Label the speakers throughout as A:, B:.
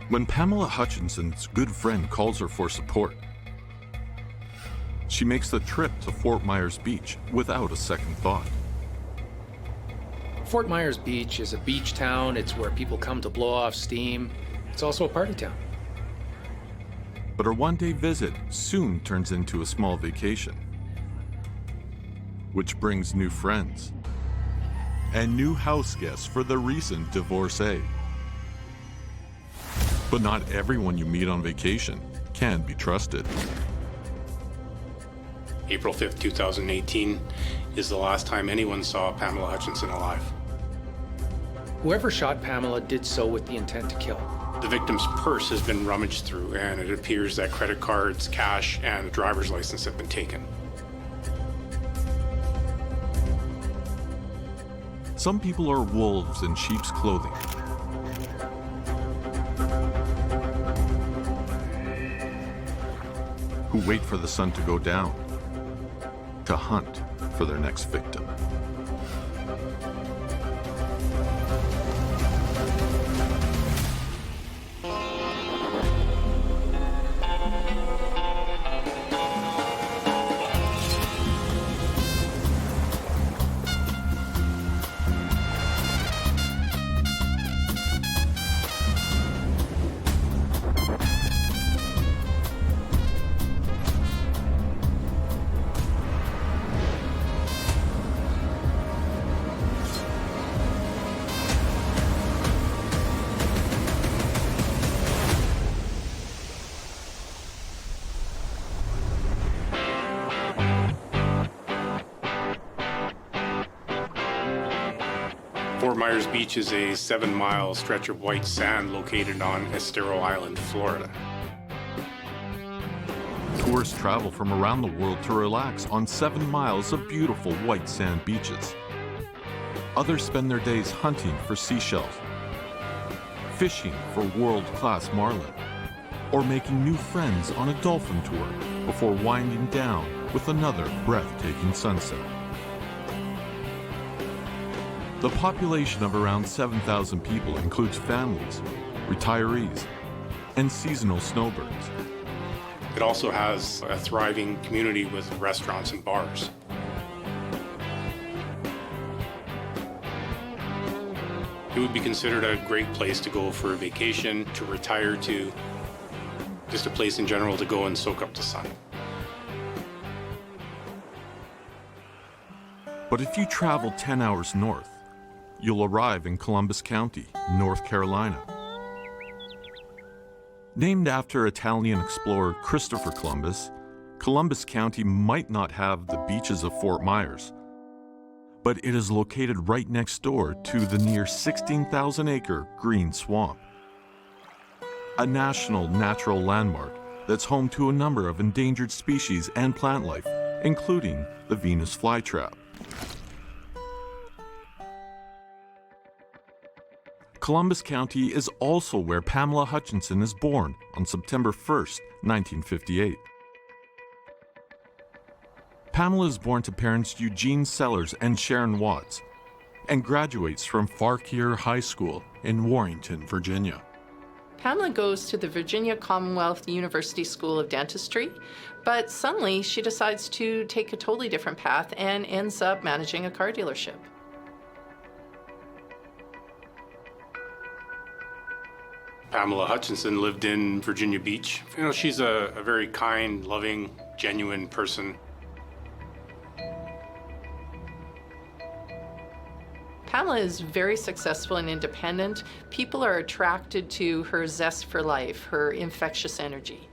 A: When Pamela Hutchinson's good friend calls her for support, she makes the trip to Fort Myers Beach without a second thought.
B: Fort Myers Beach is a beach town. It's where people come to blow off steam. It's also a party town.
A: But her one-day visit soon turns into a small vacation, which brings new friends and new house guests for the recent divorcee. But not everyone you meet on vacation can be trusted.
C: April 5th, 2018 is the last time anyone saw Pamela Hutchinson alive.
B: Whoever shot Pamela did so with the intent to kill.
C: The victim's purse has been rummaged through, and it appears that credit cards, cash, and driver's license have been taken.
A: Some people are wolves in sheep's clothing. Who wait for the sun to go down to hunt for their next victim.
C: Fort Myers Beach is a 7-mile stretch of white sand located on Estero Island, Florida.
A: Tourists travel from around the world to relax on 7 miles of beautiful white sand beaches. Others spend their days hunting for seashells, fishing for world-class marlin, or making new friends on a dolphin tour before winding down with another breathtaking sunset. The population of around 7,000 people includes families, retirees, and seasonal snowbirds.
C: It also has a thriving community with restaurants and bars. It would be considered a great place to go for a vacation, to retire to, just a place in general to go and soak up the sun.
A: But if you travel 10 hours north, you'll arrive in Columbus County, North Carolina. Named after Italian explorer Christopher Columbus, Columbus County might not have the beaches of Fort Myers, but it is located right next door to the near 16,000-acre Green Swamp, a national natural landmark that's home to a number of endangered species and plant life, including the Venus flytrap. Columbus County is also where Pamela Hutchinson is born on September 1st, 1958. Pamela is born to parents Eugene Sellers and Sharon Watts, and graduates from Fauquier High School in Warrenton, Virginia.
D: Pamela goes to the Virginia Commonwealth University School of Dentistry, but suddenly she decides to take a totally different path and ends up managing a car dealership.
C: Pamela Hutchinson lived in Virginia Beach. You know, she's a very kind, loving, genuine person.
D: Pamela is very successful and independent. People are attracted to her zest for life, her infectious energy.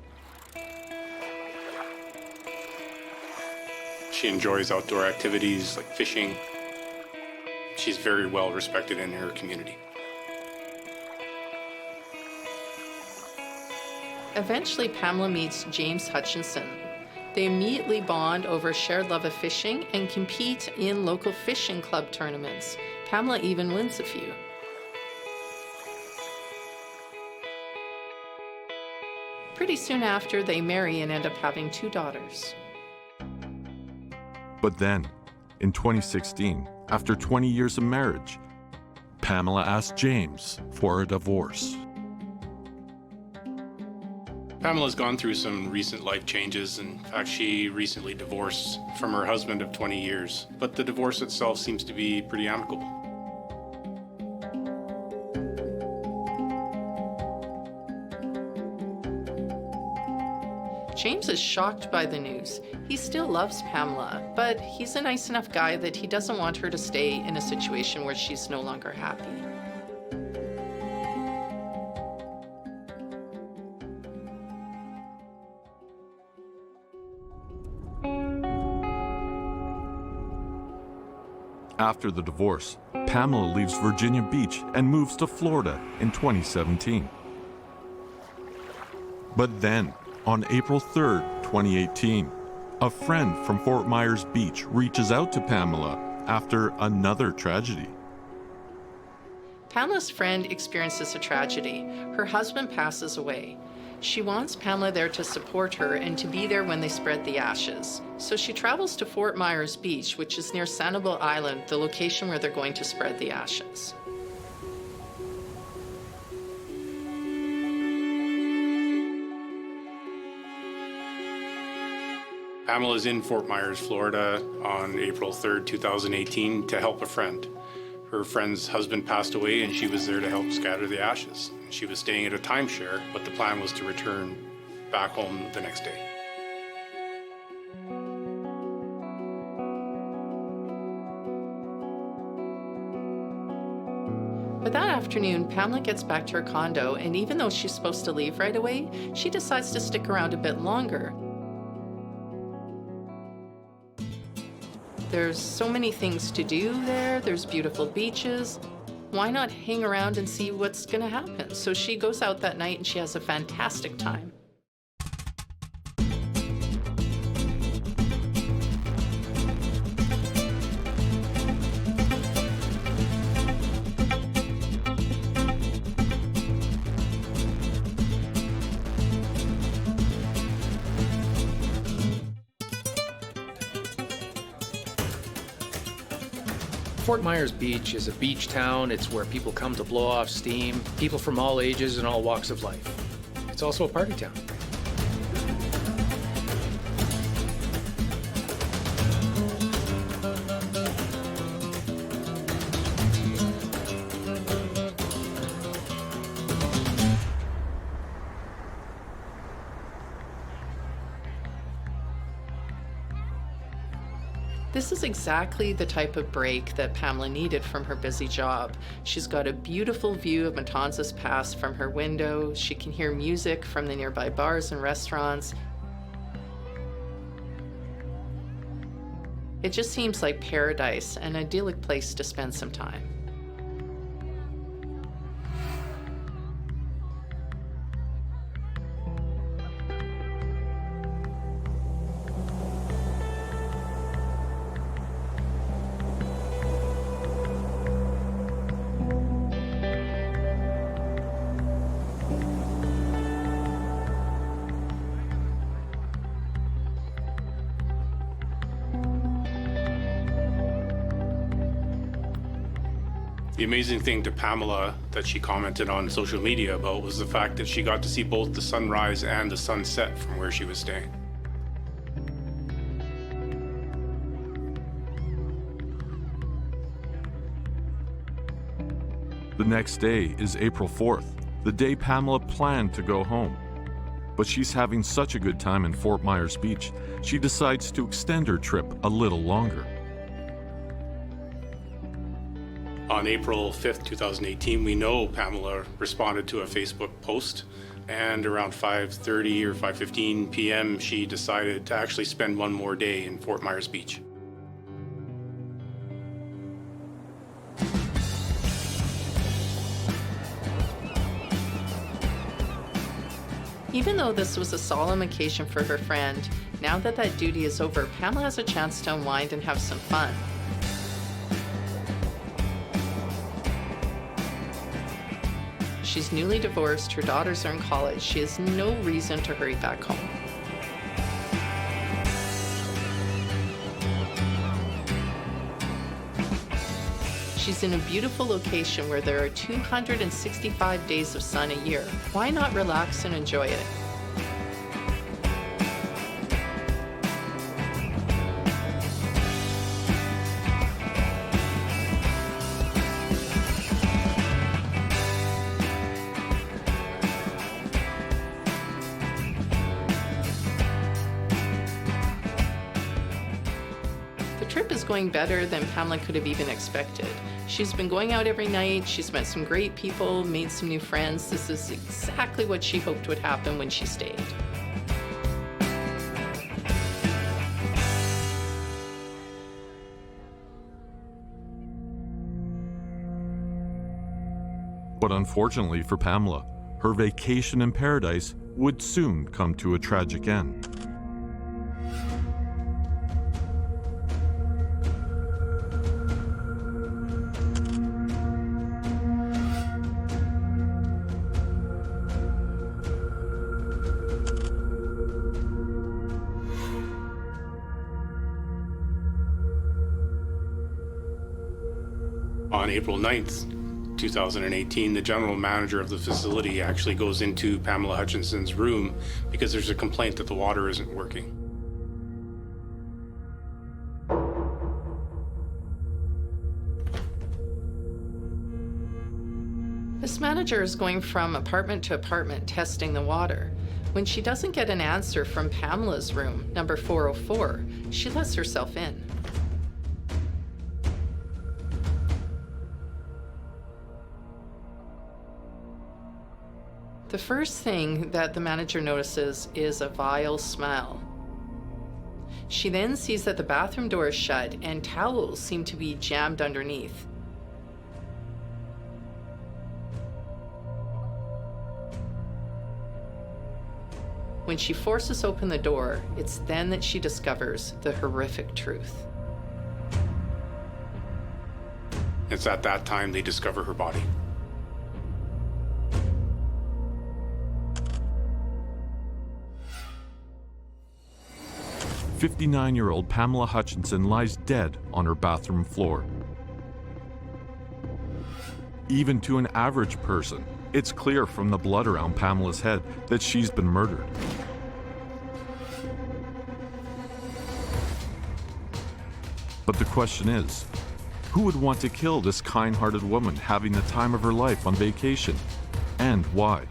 C: She enjoys outdoor activities like fishing. She's very well respected in her community.
D: Eventually, Pamela meets James Hutchinson. They immediately bond over a shared love of fishing and compete in local fishing club tournaments. Pamela even wins a few. Pretty soon after, they marry and end up having 2 daughters.
A: But then, in 2016, after 20 years of marriage, Pamela asked James for a divorce.
C: Pamela's gone through some recent life changes. In fact, she recently divorced from her husband of 20 years, but the divorce itself seems to be pretty amicable.
D: James is shocked by the news. He still loves Pamela, but he's a nice enough guy that he doesn't want her to stay in a situation where she's no longer happy.
A: After the divorce, Pamela leaves Virginia Beach and moves to Florida in 2017. But then, on April 3rd, 2018, a friend from Fort Myers Beach reaches out to Pamela after another tragedy.
D: Pamela's friend experiences a tragedy. Her husband passes away. She wants Pamela there to support her and to be there when they spread the ashes. So she travels to Fort Myers Beach, which is near Sanibel Island, the location where they're going to spread the ashes.
C: Pamela's in Fort Myers, Florida on April 3rd, 2018 to help a friend. Her friend's husband passed away and she was there to help scatter the ashes. She was staying at a timeshare, but the plan was to return back home the next day.
D: But that afternoon, Pamela gets back to her condo, and even though she's supposed to leave right away, she decides to stick around a bit longer. There's so many things to do there. There's beautiful beaches. Why not hang around and see what's going to happen? So she goes out that night and she has a fantastic time.
B: Fort Myers Beach is a beach town. It's where people come to blow off steam, people from all ages and all walks of life. It's also a party town.
D: This is exactly the type of break that Pamela needed from her busy job. She's got a beautiful view of Matanzas Pass from her window. She can hear music from the nearby bars and restaurants. It just seems like paradise, an idyllic place to spend some time.
C: The amazing thing to Pamela that she commented on social media about was the fact that she got to see both the sunrise and the sunset from where she was staying.
A: The next day is April 4th, the day Pamela planned to go home. But she's having such a good time in Fort Myers Beach, she decides to extend her trip a little longer.
C: On April 5th, 2018, we know Pamela responded to a Facebook post, and around 5:30 or 5:15 p.m., she decided to actually spend one more day in Fort Myers Beach.
D: Even though this was a solemn occasion for her friend, now that that duty is over, Pamela has a chance to unwind and have some fun. She's newly divorced, her daughters are in college. She has no reason to hurry back home. She's in a beautiful location where there are 265 days of sun a year. Why not relax and enjoy it? The trip is going better than Pamela could have even expected. She's been going out every night, she's met some great people, made some new friends. This is exactly what she hoped would happen when she stayed.
A: But unfortunately for Pamela, her vacation in paradise would soon come to a tragic end.
C: On April 9th, 2018, the general manager of the facility actually goes into Pamela Hutchinson's room because there's a complaint that the water isn't working.
D: This manager is going from apartment to apartment testing the water. When she doesn't get an answer from Pamela's room, number 404, she lets herself in. The first thing that the manager notices is a vile smell. She then sees that the bathroom door is shut and towels seem to be jammed underneath. When she forces open the door, it's then that she discovers the horrific truth.
C: It's at that time they discover her body.
A: "59-year-old Pamela Hutchinson lies dead on her bathroom floor. Even to an average person, it's clear from the blood around Pamela's head that she's been murdered. But the question is, who would want to kill this kind-hearted woman having the time of her life on vacation, and why?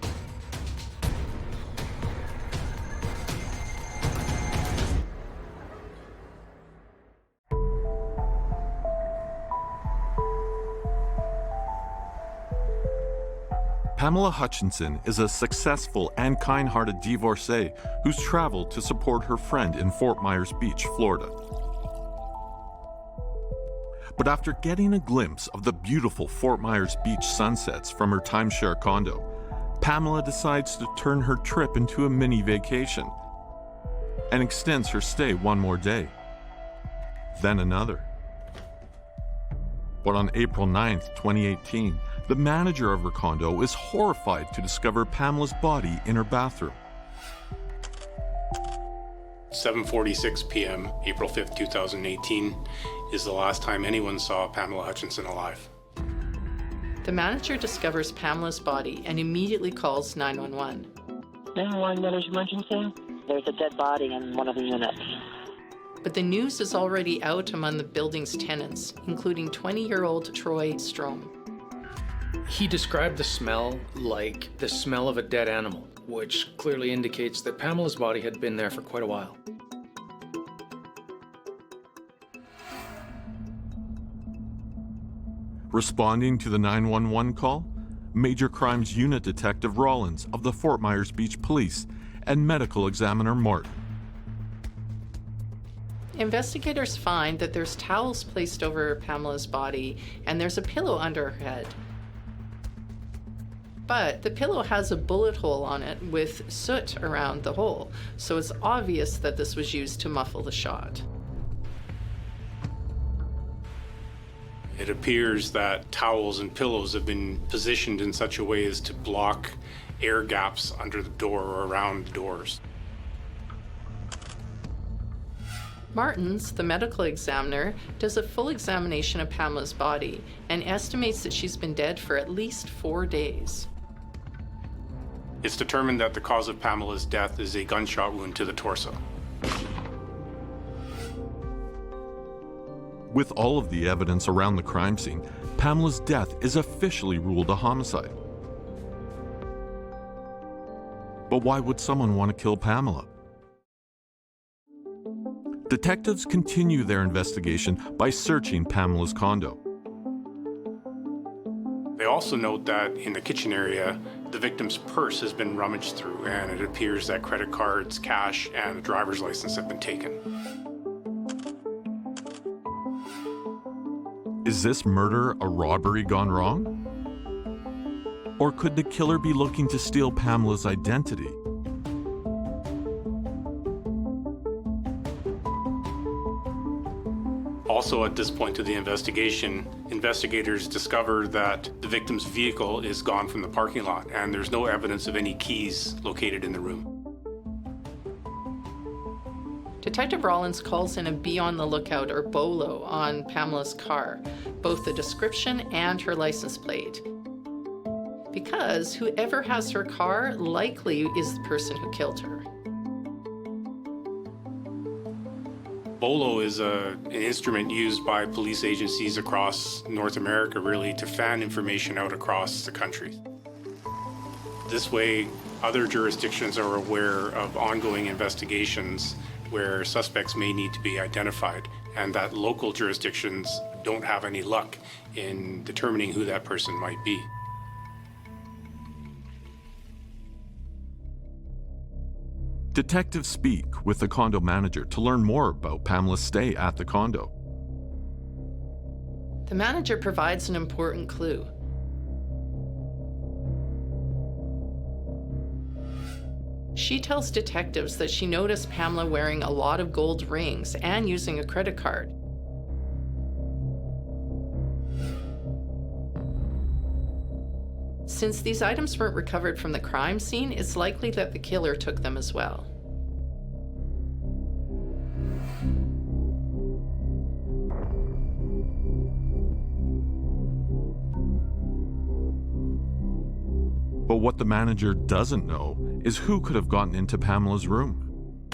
A: Pamela Hutchinson is a successful and kind-hearted divorcee who's traveled to support her friend in Fort Myers Beach, Florida. But after getting a glimpse of the beautiful Fort Myers Beach sunsets from her timeshare condo, Pamela decides to turn her trip into a mini vacation and extends her stay one more day, then another. But on April 9th, 2018, the manager of her condo is horrified to discover Pamela's body in her bathroom.
C: 7:46 p.m., April 5th, 2018, is the last time anyone saw Pamela Hutchinson alive.
D: The manager discovers Pamela's body and immediately calls 911.
E: 911, Witheridge and Hutchinson. There's a dead body in one of the units.
D: But the news is already out among the building's tenants, including 20-year-old Troy Strom.
B: He described the smell like the smell of a dead animal, which clearly indicates that Pamela's body had been there for quite a while.
A: Responding to the 911 call, Major Crimes Unit Detective Rollins of the Fort Myers Beach Police and Medical Examiner Martin.
D: Investigators find that there's towels placed over Pamela's body and there's a pillow under her head. But the pillow has a bullet hole on it with soot around the hole, so it's obvious that this was used to muffle the shot.
C: It appears that towels and pillows have been positioned in such a way as to block air gaps under the door or around doors.
D: Martins, the medical examiner, does a full examination of Pamela's body and estimates that she's been dead for at least 4 days.
C: It's determined that the cause of Pamela's death is a gunshot wound to the torso.
A: With all of the evidence around the crime scene, Pamela's death is officially ruled a homicide. But why would someone want to kill Pamela? Detectives continue their investigation by searching Pamela's condo.
C: They also note that in the kitchen area, the victim's purse has been rummaged through, and it appears that credit cards, cash, and a driver's license have been taken.
A: Is this murder a robbery gone wrong? Or could the killer be looking to steal Pamela's identity?
C: Also, at this point of the investigation, investigators discover that the victim's vehicle is gone from the parking lot, and there's no evidence of any keys located in the room.
D: Detective Rollins calls in a be on the lookout, or BOLO, on Pamela's car, both the description and her license plate. Because whoever has her car likely is the person who killed her.
C: BOLO is an instrument used by police agencies across North America, really, to fan information out across the country. This way, other jurisdictions are aware of ongoing investigations where suspects may need to be identified, and that local jurisdictions don't have any luck in determining who that person might be.
A: Detectives speak with the condo manager to learn more about Pamela's stay at the condo.
D: The manager provides an important clue. She tells detectives that she noticed Pamela wearing a lot of gold rings and using a credit card. Since these items weren't recovered from the crime scene, it's likely that the killer took them as well.
A: But what the manager doesn't know is who could have gotten into Pamela's room.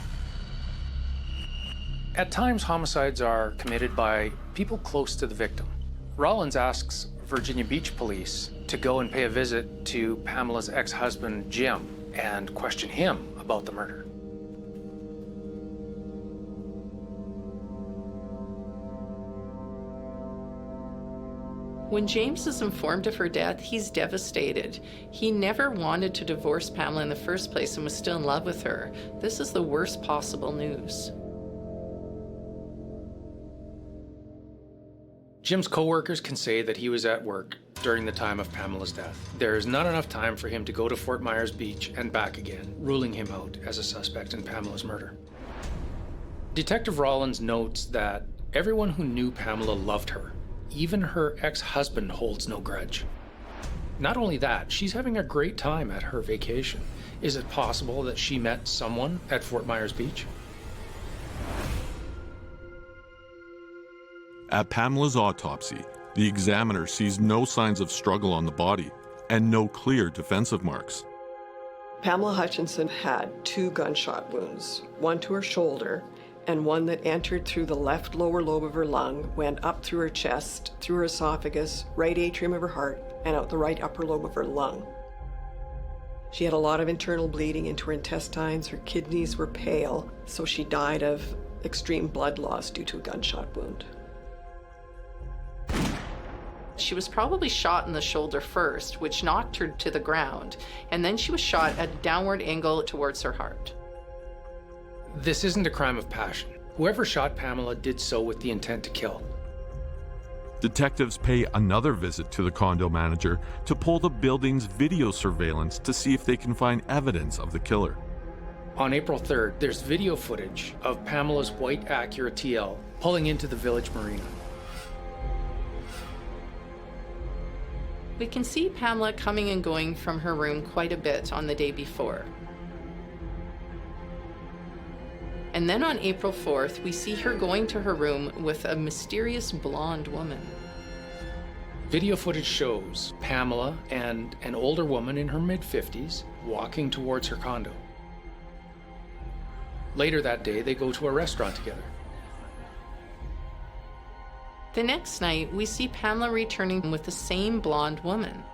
B: At times, homicides are committed by people close to the victim. Rollins asks Virginia Beach police to go and pay a visit to Pamela's ex-husband, Jim, and question him about the murder.
D: When James is informed of her death, he's devastated. He never wanted to divorce Pamela in the first place and was still in love with her. This is the worst possible news.
B: Jim's co-workers can say that he was at work during the time of Pamela's death. There is not enough time for him to go to Fort Myers Beach and back again, ruling him out as a suspect in Pamela's murder. Detective Rollins notes that everyone who knew Pamela loved her. Even her ex-husband holds no grudge. Not only that, she's having a great time at her vacation. Is it possible that she met someone at Fort Myers Beach?
A: At Pamela's autopsy, the examiner sees no signs of struggle on the body and no clear defensive marks.
F: Pamela Hutchinson had 2 gunshot wounds, one to her shoulder and one that entered through the left lower lobe of her lung, went up through her chest, through her esophagus, right atrium of her heart, and out the right upper lobe of her lung. She had a lot of internal bleeding into her intestines, her kidneys were pale, so she died of extreme blood loss due to a gunshot wound.
D: She was probably shot in the shoulder first, which knocked her to the ground, and then she was shot at a downward angle towards her heart.
B: This isn't a crime of passion. Whoever shot Pamela did so with the intent to kill.
A: Detectives pay another visit to the condo manager to pull the building's video surveillance to see if they can find evidence of the killer.
B: On April 3rd, there's video footage of Pamela's white Acura TL pulling into the village marina.
D: We can see Pamela coming and going from her room quite a bit on the day before. And then on April 4th, we see her going to her room with a mysterious blonde woman.
B: Video footage shows Pamela and an older woman in her mid-50s walking towards her condo. Later that day, they go to a restaurant together.
D: The next night, we see Pamela returning with the same blonde woman.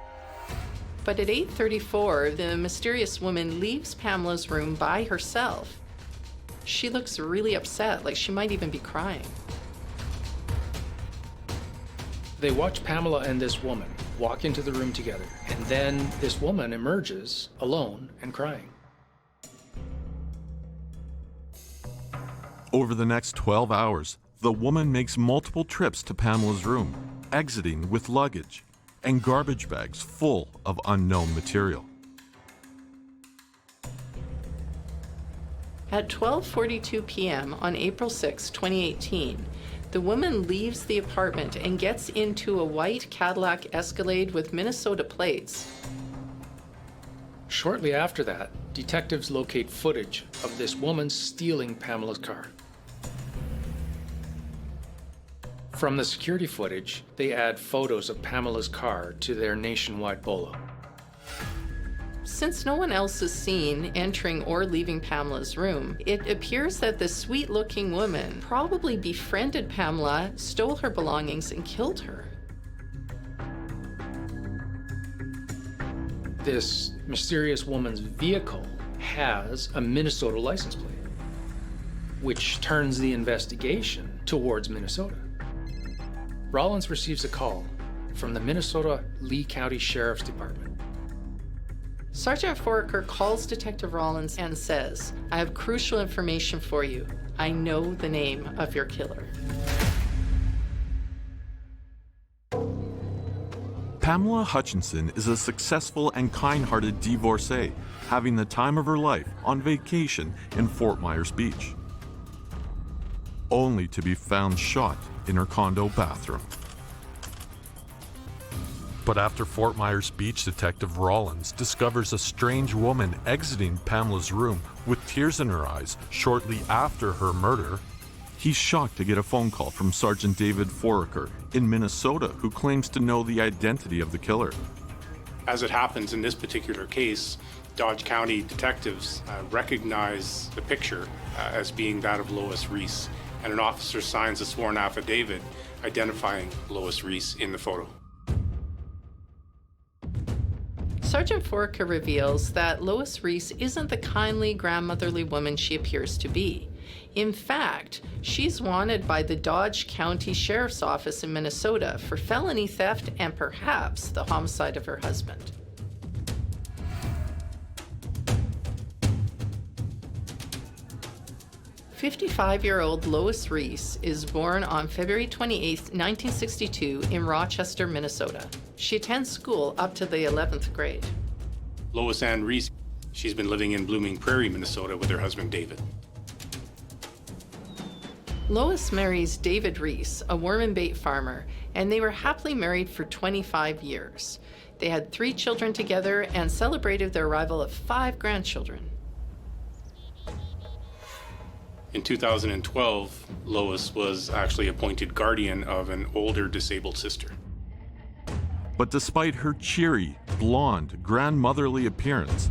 D: But at 8:34, the mysterious woman leaves Pamela's room by herself. She looks really upset, like she might even be crying.
B: They watch Pamela and this woman walk into the room together, and then this woman emerges alone and crying.
A: Over the next 12 hours, the woman makes multiple trips to Pamela's room, exiting with luggage and garbage bags full of unknown material.
D: At 12:42 p.m. on April 6, 2018, the woman leaves the apartment and gets into a white Cadillac Escalade with Minnesota plates.
B: Shortly after that, detectives locate footage of this woman stealing Pamela's car. From the security footage, they add photos of Pamela's car to their nationwide bolo.
D: Since no one else is seen entering or leaving Pamela's room, it appears that the sweet-looking woman probably befriended Pamela, stole her belongings, and killed her.
B: This mysterious woman's vehicle has a Minnesota license plate, which turns the investigation towards Minnesota. Rollins receives a call from the Minnesota Lee County Sheriff's Department.
D: Sergeant Foraker calls Detective Rollins and says, "I have crucial information for you. I know the name of your killer."
A: Pamela Hutchinson is a successful and kind-hearted divorcee, having the time of her life on vacation in Fort Myers Beach, only to be found shot in her condo bathroom. But after Fort Myers Beach Detective Rollins discovers a strange woman exiting Pamela's room with tears in her eyes shortly after her murder, he's shocked to get a phone call from Sergeant David Foraker in Minnesota, who claims to know the identity of the killer.
C: As it happens in this particular case, Dodge County detectives recognize the picture as being that of Lois Riess, and an officer signs a sworn affidavit identifying Lois Riess in the photo.
D: Sergeant Foraker reveals that Lois Riess isn't the kindly, grandmotherly woman she appears to be. In fact, she's wanted by the Dodge County Sheriff's Office in Minnesota for felony theft and perhaps the homicide of her husband. "55-year-old Lois Riess is born on February 28, 1962 in Rochester, Minnesota. She attends school up to the 11th grade.
C: Lois Ann Riess, she's been living in Blooming Prairie, Minnesota with her husband David.
D: Lois marries David Riess, a worm and bait farmer, and they were happily married for 25 years. They had 3 children together and celebrated the arrival of 5 grandchildren.
C: In 2012, Lois was actually appointed guardian of an older disabled sister.
A: But despite her cheery, blonde, grandmotherly appearance,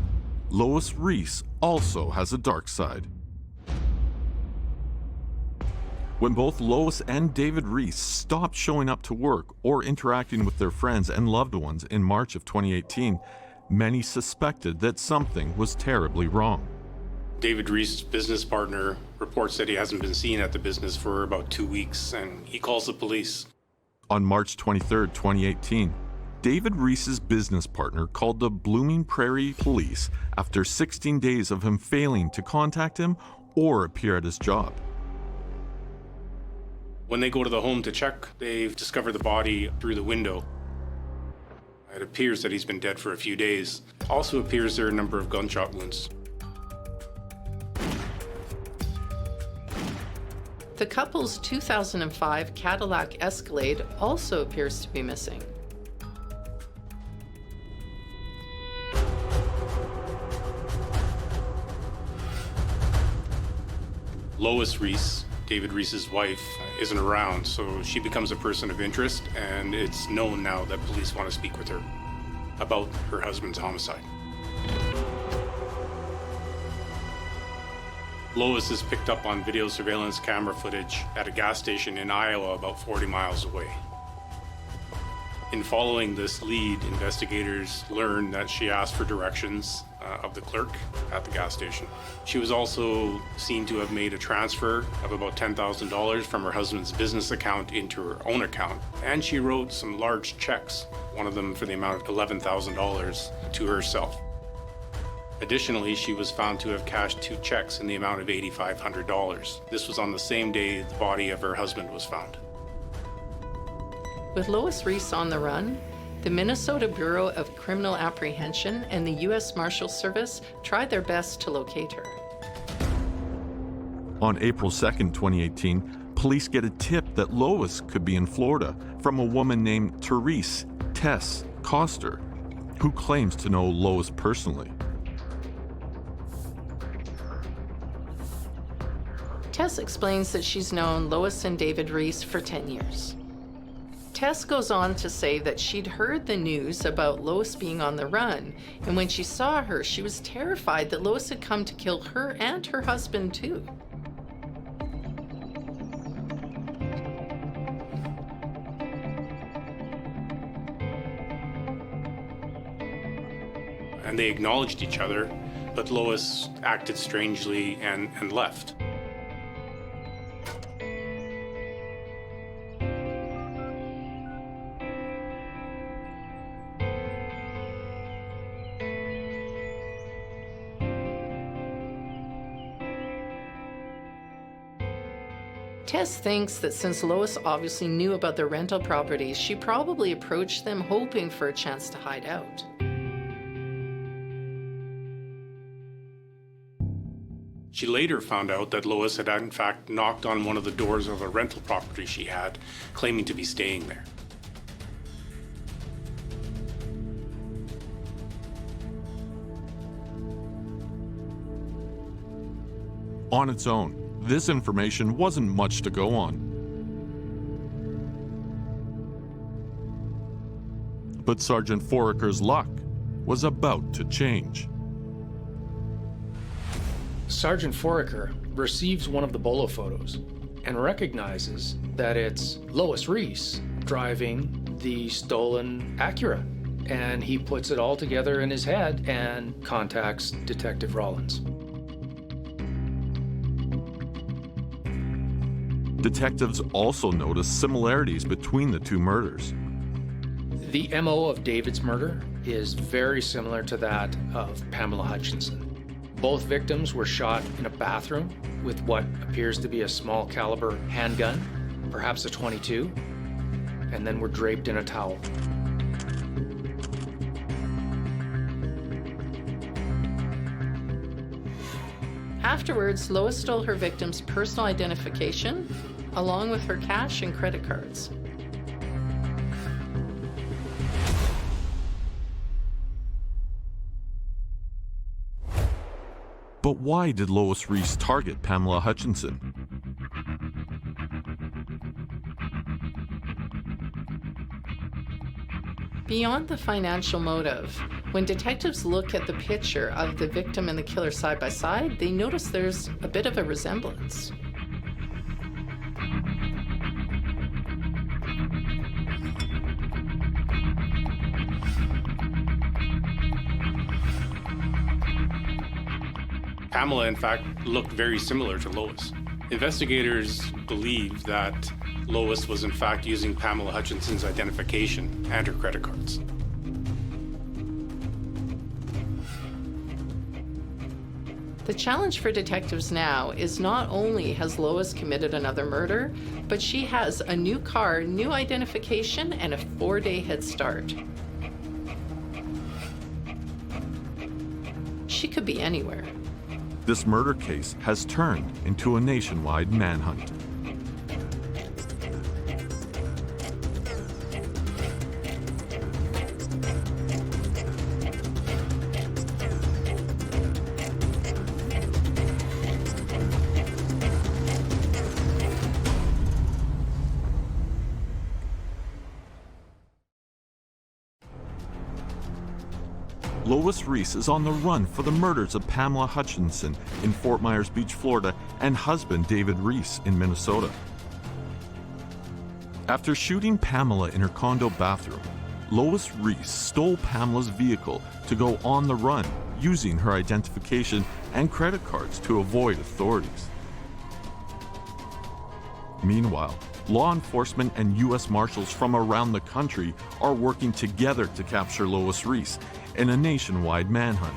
A: Lois Riess also has a dark side. When both Lois and David Riess stopped showing up to work or interacting with their friends and loved ones in March of 2018, many suspected that something was terribly wrong.
C: David Riess' business partner reports that he hasn't been seen at the business for about 2 weeks, and he calls the police.
A: On March 23, 2018, David Riess' business partner called the Blooming Prairie Police after 16 days of him failing to contact him or appear at his job.
C: When they go to the home to check, they discover the body through the window. It appears that he's been dead for a few days. Also appears there are a number of gunshot wounds.
D: The couple's 2005 Cadillac Escalade also appears to be missing.
C: Lois Riess, David Riess' wife, isn't around, so she becomes a person of interest, and it's known now that police want to speak with her about her husband's homicide. Lois is picked up on video surveillance camera footage at a gas station in Iowa about 40 miles away. In following this lead, investigators learn that she asked for directions of the clerk at the gas station. She was also seen to have made a transfer of about $10,000 from her husband's business account into her own account, and she wrote some large checks, one of them for the amount of $11,000 to herself. Additionally, she was found to have cashed 2 checks in the amount of $8,500. This was on the same day the body of her husband was found.
D: With Lois Riess on the run, the Minnesota Bureau of Criminal Apprehension and the U.S. Marshals Service tried their best to locate her.
A: On April 2nd, 2018, police get a tip that Lois could be in Florida from a woman named Tess Coster, who claims to know Lois personally.
D: Tess explains that she's known Lois and David Riess for 10 years. Tess goes on to say that she'd heard the news about Lois being on the run, and when she saw her, she was terrified that Lois had come to kill her and her husband too.
C: And they acknowledged each other, but Lois acted strangely and left.
D: Tess thinks that since Lois obviously knew about the rental properties, she probably approached them hoping for a chance to hide out.
C: She later found out that Lois had in fact knocked on one of the doors of a rental property she had, claiming to be staying there.
A: On its own, this information wasn't much to go on. But Sergeant Foraker's luck was about to change.
B: Sergeant Foraker receives one of the bolo photos and recognizes that it's Lois Riess driving the stolen Acura. And he puts it all together in his head and contacts Detective Rollins.
A: Detectives also noticed similarities between the two murders.
B: The MO of David's murder is very similar to that of Pamela Hutchinson. Both victims were shot in a bathroom with what appears to be a small caliber handgun, perhaps a .22, and then were draped in a towel.
D: Afterwards, Lois stole her victim's personal identification, along with her cash and credit cards.
A: But why did Lois Riess target Pamela Hutchinson?
D: Beyond the financial motive, when detectives look at the picture of the victim and the killer side by side, they notice there's a bit of a resemblance.
C: Pamela, in fact, looked very similar to Lois. Investigators believe that Lois was in fact using Pamela Hutchinson's identification and her credit cards.
D: The challenge for detectives now is not only has Lois committed another murder, but she has a new car, new identification, and a 4-day head start. She could be anywhere.
A: This murder case has turned into a nationwide manhunt. Lois Riess is on the run for the murders of Pamela Hutchinson in Fort Myers Beach, Florida, and husband David Riess in Minnesota. After shooting Pamela in her condo bathroom, Lois Riess stole Pamela's vehicle to go on the run, using her identification and credit cards to avoid authorities. Meanwhile, law enforcement and U.S. Marshals from around the country are working together to capture Lois Riess in a nationwide manhunt.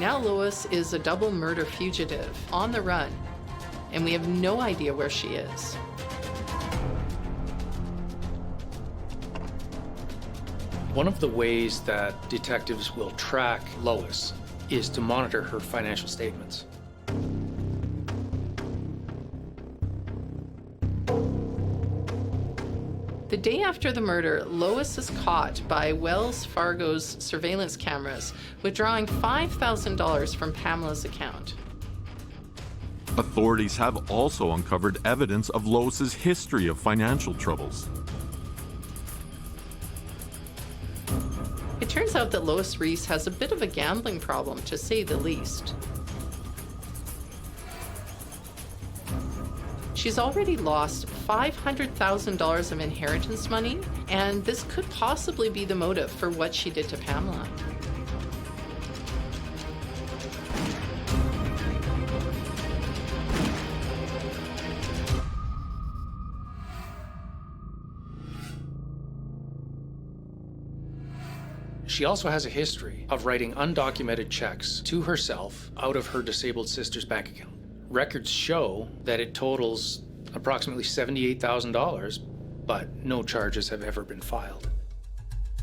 D: Now Lois is a double murder fugitive on the run, and we have no idea where she is.
B: One of the ways that detectives will track Lois is to monitor her financial statements.
D: The day after the murder, Lois is caught by Wells Fargo's surveillance cameras withdrawing $5,000 from Pamela's account.
A: Authorities have also uncovered evidence of Lois's history of financial troubles.
D: It turns out that Lois Riess has a bit of a gambling problem, to say the least. She's already lost $500,000 of inheritance money, and this could possibly be the motive for what she did to Pamela.
B: She also has a history of writing undocumented checks to herself out of her disabled sister's bank account. Records show that it totals approximately $78,000, but no charges have ever been filed.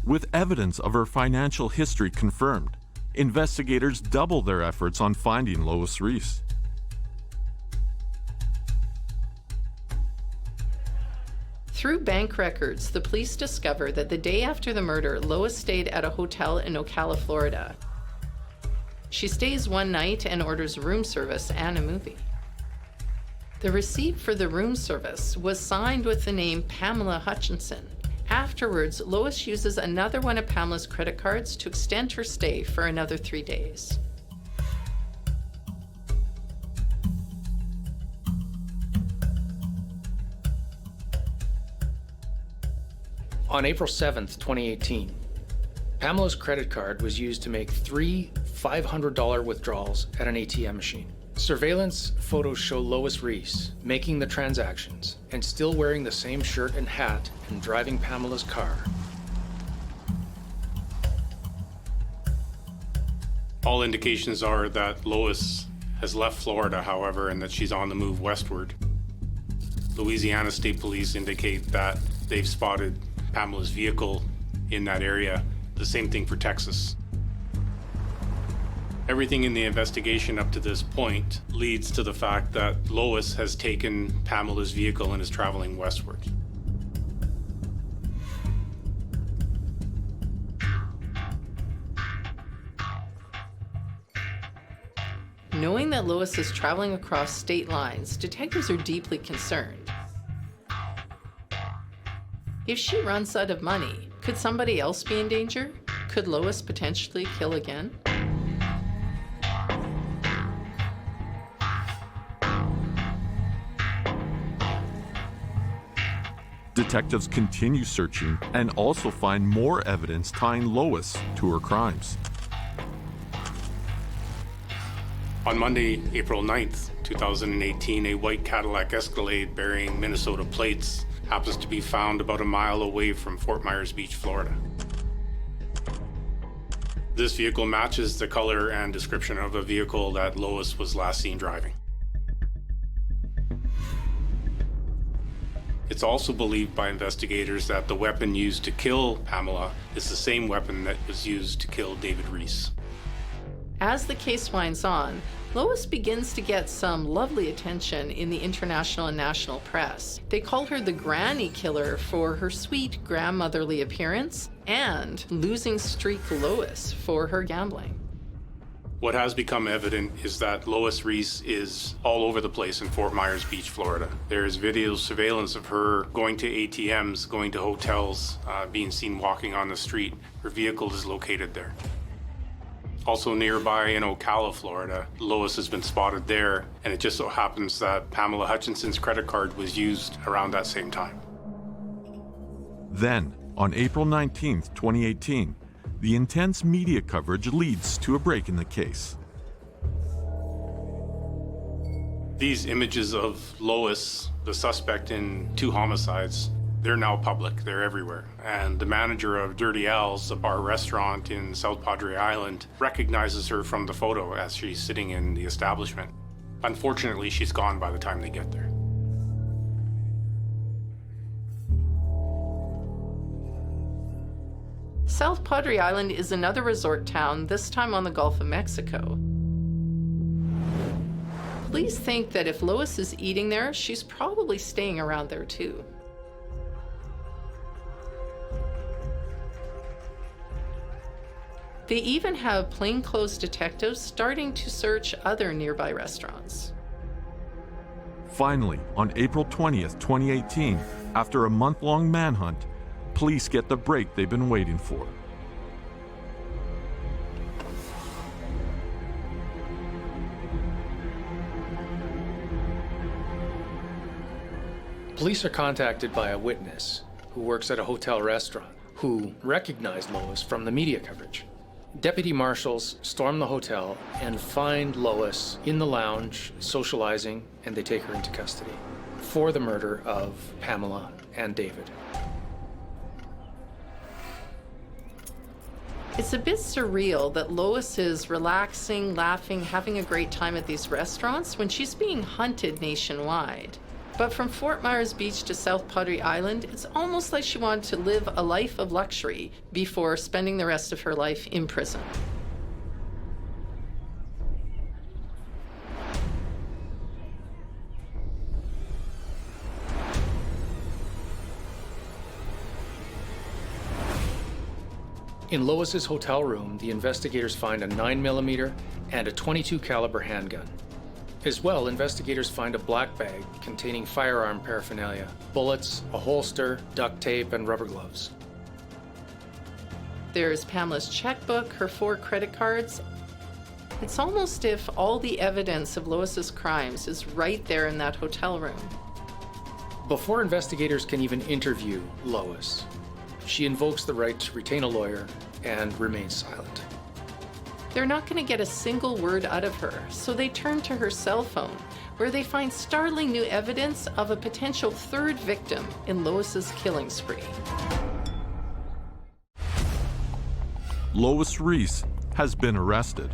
A: With evidence of her financial history confirmed, investigators double their efforts on finding Lois Riess.
D: Through bank records, the police discover that the day after the murder, Lois stayed at a hotel in Ocala, Florida. She stays one night and orders room service and a movie. The receipt for the room service was signed with the name Pamela Hutchinson. Afterwards, Lois uses another one of Pamela's credit cards to extend her stay for another 3 days.
B: On April 7th, 2018, Pamela's credit card was used to make 3 $500 withdrawals at an ATM machine. Surveillance photos show Lois Riess making the transactions and still wearing the same shirt and hat and driving Pamela's car.
C: All indications are that Lois has left Florida, however, and that she's on the move westward. Louisiana State Police indicate that they've spotted Pamela's vehicle in that area. The same thing for Texas. Everything in the investigation up to this point leads to the fact that Lois has taken Pamela's vehicle and is traveling westward.
D: Knowing that Lois is traveling across state lines, detectives are deeply concerned. If she runs out of money, could somebody else be in danger? Could Lois potentially kill again?
A: Detectives continue searching and also find more evidence tying Lois to her crimes.
C: On Monday, April 9th, 2018, a white Cadillac Escalade bearing Minnesota plates happens to be found about a mile away from Fort Myers Beach, Florida. This vehicle matches the color and description of a vehicle that Lois was last seen driving. It's also believed by investigators that the weapon used to kill Pamela is the same weapon that was used to kill David Riess.
D: As the case winds on, Lois begins to get some lovely attention in the international and national press. They call her the Granny Killer for her sweet grandmotherly appearance and Losing Streak Lois for her gambling.
C: What has become evident is that Lois Riess is all over the place in Fort Myers Beach, Florida. There is video surveillance of her going to ATMs, going to hotels, being seen walking on the street. Her vehicle is located there. Also nearby in Ocala, Florida, Lois has been spotted there, and it just so happens that Pamela Hutchinson's credit card was used around that same time.
A: Then, on April 19th, 2018, the intense media coverage leads to a break in the case.
C: These images of Lois, the suspect in 2 homicides, they're now public. They're everywhere. And the manager of Dirty Al's, a bar restaurant in South Padre Island, recognizes her from the photo as she's sitting in the establishment. Unfortunately, she's gone by the time they get there.
D: South Padre Island is another resort town, this time on the Gulf of Mexico. Police think that if Lois is eating there, she's probably staying around there too. They even have plainclothes detectives starting to search other nearby restaurants.
A: Finally, on April 20th, 2018, after a month-long manhunt, police get the break they've been waiting for.
B: Police are contacted by a witness who works at a hotel restaurant who recognized Lois from the media coverage. Deputy marshals storm the hotel and find Lois in the lounge socializing, and they take her into custody for the murder of Pamela and David.
D: It's a bit surreal that Lois is relaxing, laughing, having a great time at these restaurants when she's being hunted nationwide. But from Fort Myers Beach to South Padre Island, it's almost like she wanted to live a life of luxury before spending the rest of her life in prison.
B: In Lois's hotel room, the investigators find a 9mm and a .22 caliber handgun. As well, investigators find a black bag containing firearm paraphernalia, bullets, a holster, duct tape, and rubber gloves.
D: There's Pamela's checkbook, her 4 credit cards. It's almost if all the evidence of Lois's crimes is right there in that hotel room.
B: Before investigators can even interview Lois, she invokes the right to retain a lawyer and remains silent.
D: They're not going to get a single word out of her, so they turn to her cell phone, where they find startling new evidence of a potential 3rd victim in Lois's killing spree.
A: Lois Riess has been arrested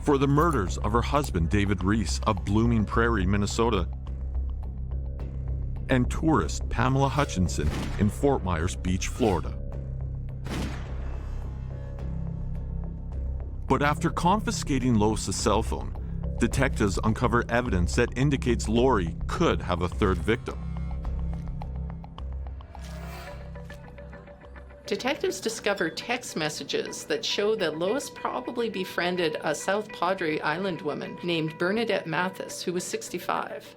A: for the murders of her husband, David Riess, of Blooming Prairie, Minnesota, and tourist Pamela Hutchinson in Fort Myers Beach, Florida. But after confiscating Lois' cell phone, detectives uncover evidence that indicates Lori could have a 3rd victim.
D: Detectives discover text messages that show that Lois probably befriended a South Padre Island woman named Bernadette Mathis, who was 65.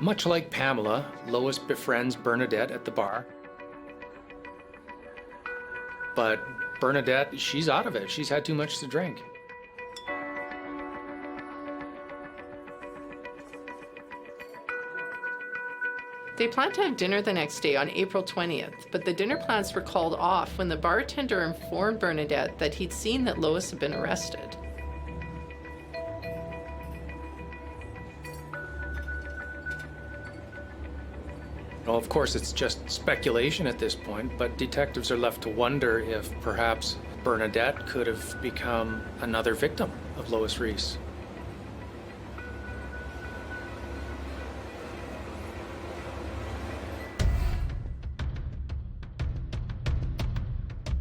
B: Much like Pamela, Lois befriends Bernadette at the bar. But Bernadette, she's out of it. She's had too much to drink.
D: They planned to have dinner the next day on April 20th, but the dinner plans were called off when the bartender informed Bernadette that he'd seen that Lois had been arrested.
B: Well, of course, it's just speculation at this point, but detectives are left to wonder if perhaps Bernadette could have become another victim of Lois Riess.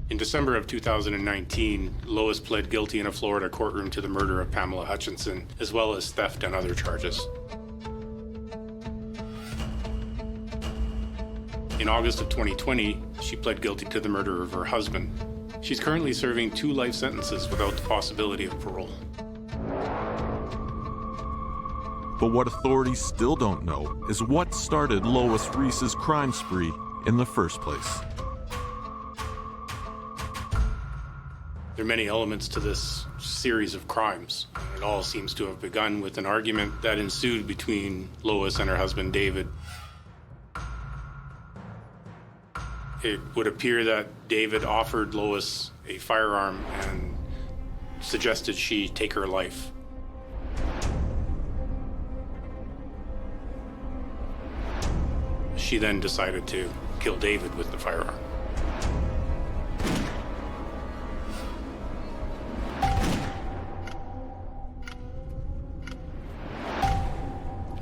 C: In December of 2019, Lois pled guilty in a Florida courtroom to the murder of Pamela Hutchinson, as well as theft and other charges. In August of 2020, she pled guilty to the murder of her husband. She's currently serving 2 life sentences without the possibility of parole.
A: But what authorities still don't know is what started Lois Riess's crime spree in the first place.
C: There are many elements to this series of crimes. It all seems to have begun with an argument that ensued between Lois and her husband, David. It would appear that David offered Lois a firearm and suggested she take her life. She then decided to kill David with the firearm.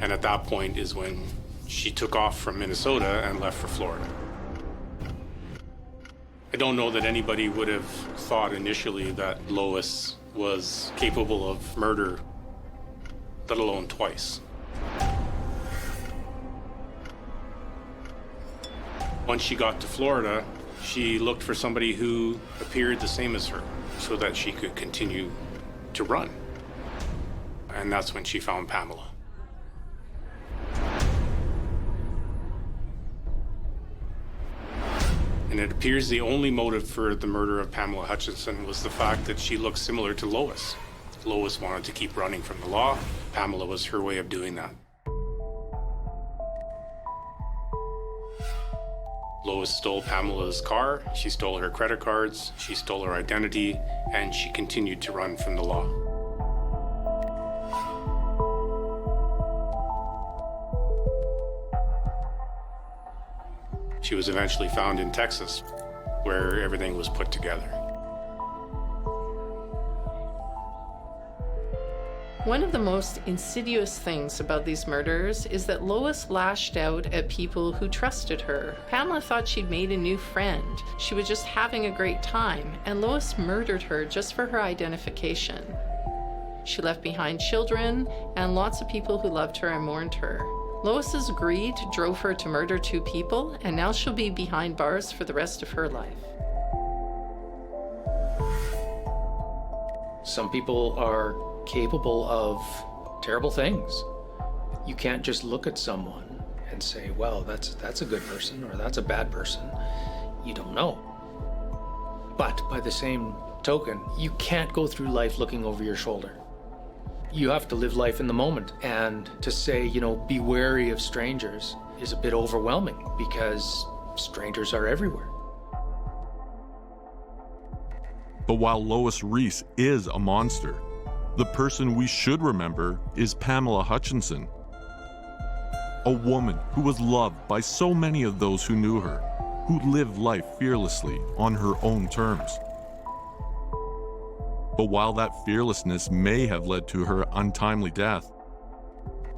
C: And at that point is when she took off from Minnesota and left for Florida. I don't know that anybody would have thought initially that Lois was capable of murder, let alone twice. Once she got to Florida, she looked for somebody who appeared the same as her so that she could continue to run. And that's when she found Pamela. And it appears the only motive for the murder of Pamela Hutchinson was the fact that she looked similar to Lois. Lois wanted to keep running from the law. Pamela was her way of doing that. Lois stole Pamela's car, she stole her credit cards, she stole her identity, and she continued to run from the law. She was eventually found in Texas, where everything was put together.
D: One of the most insidious things about these murders is that Lois lashed out at people who trusted her. Pamela thought she'd made a new friend. She was just having a great time, and Lois murdered her just for her identification. She left behind children and lots of people who loved her and mourned her. Lois's greed drove her to murder 2 people, and now she'll be behind bars for the rest of her life.
B: Some people are capable of terrible things. You can't just look at someone and say, well, that's a good person or that's a bad person. You don't know. But by the same token, you can't go through life looking over your shoulder. You have to live life in the moment. And to say, be wary of strangers is a bit overwhelming because strangers are everywhere.
A: But while Lois Riess is a monster, the person we should remember is Pamela Hutchinson, a woman who was loved by so many of those who knew her, who lived life fearlessly on her own terms. But while that fearlessness may have led to her untimely death,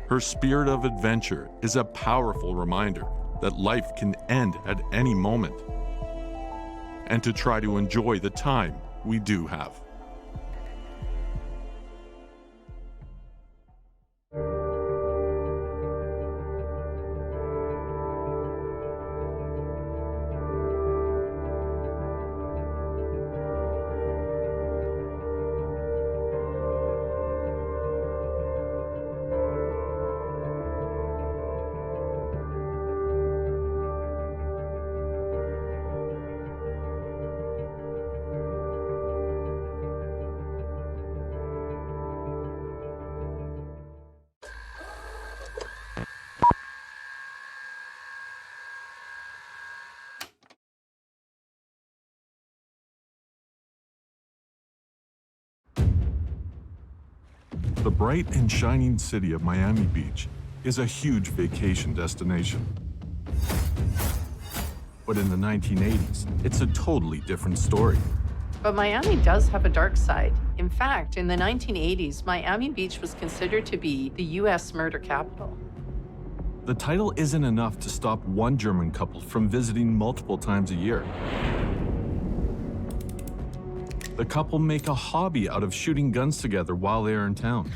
A: her spirit of adventure is a powerful reminder that life can end at any moment, and to try to enjoy the time we do have. The bright and shining city of Miami Beach is a huge vacation destination. But in the 1980s, it's a totally different story.
D: But Miami does have a dark side. In fact, in the 1980s, Miami Beach was considered to be the U.S. murder capital.
A: The title isn't enough to stop one German couple from visiting multiple times a year. The couple make a hobby out of shooting guns together while they are in town.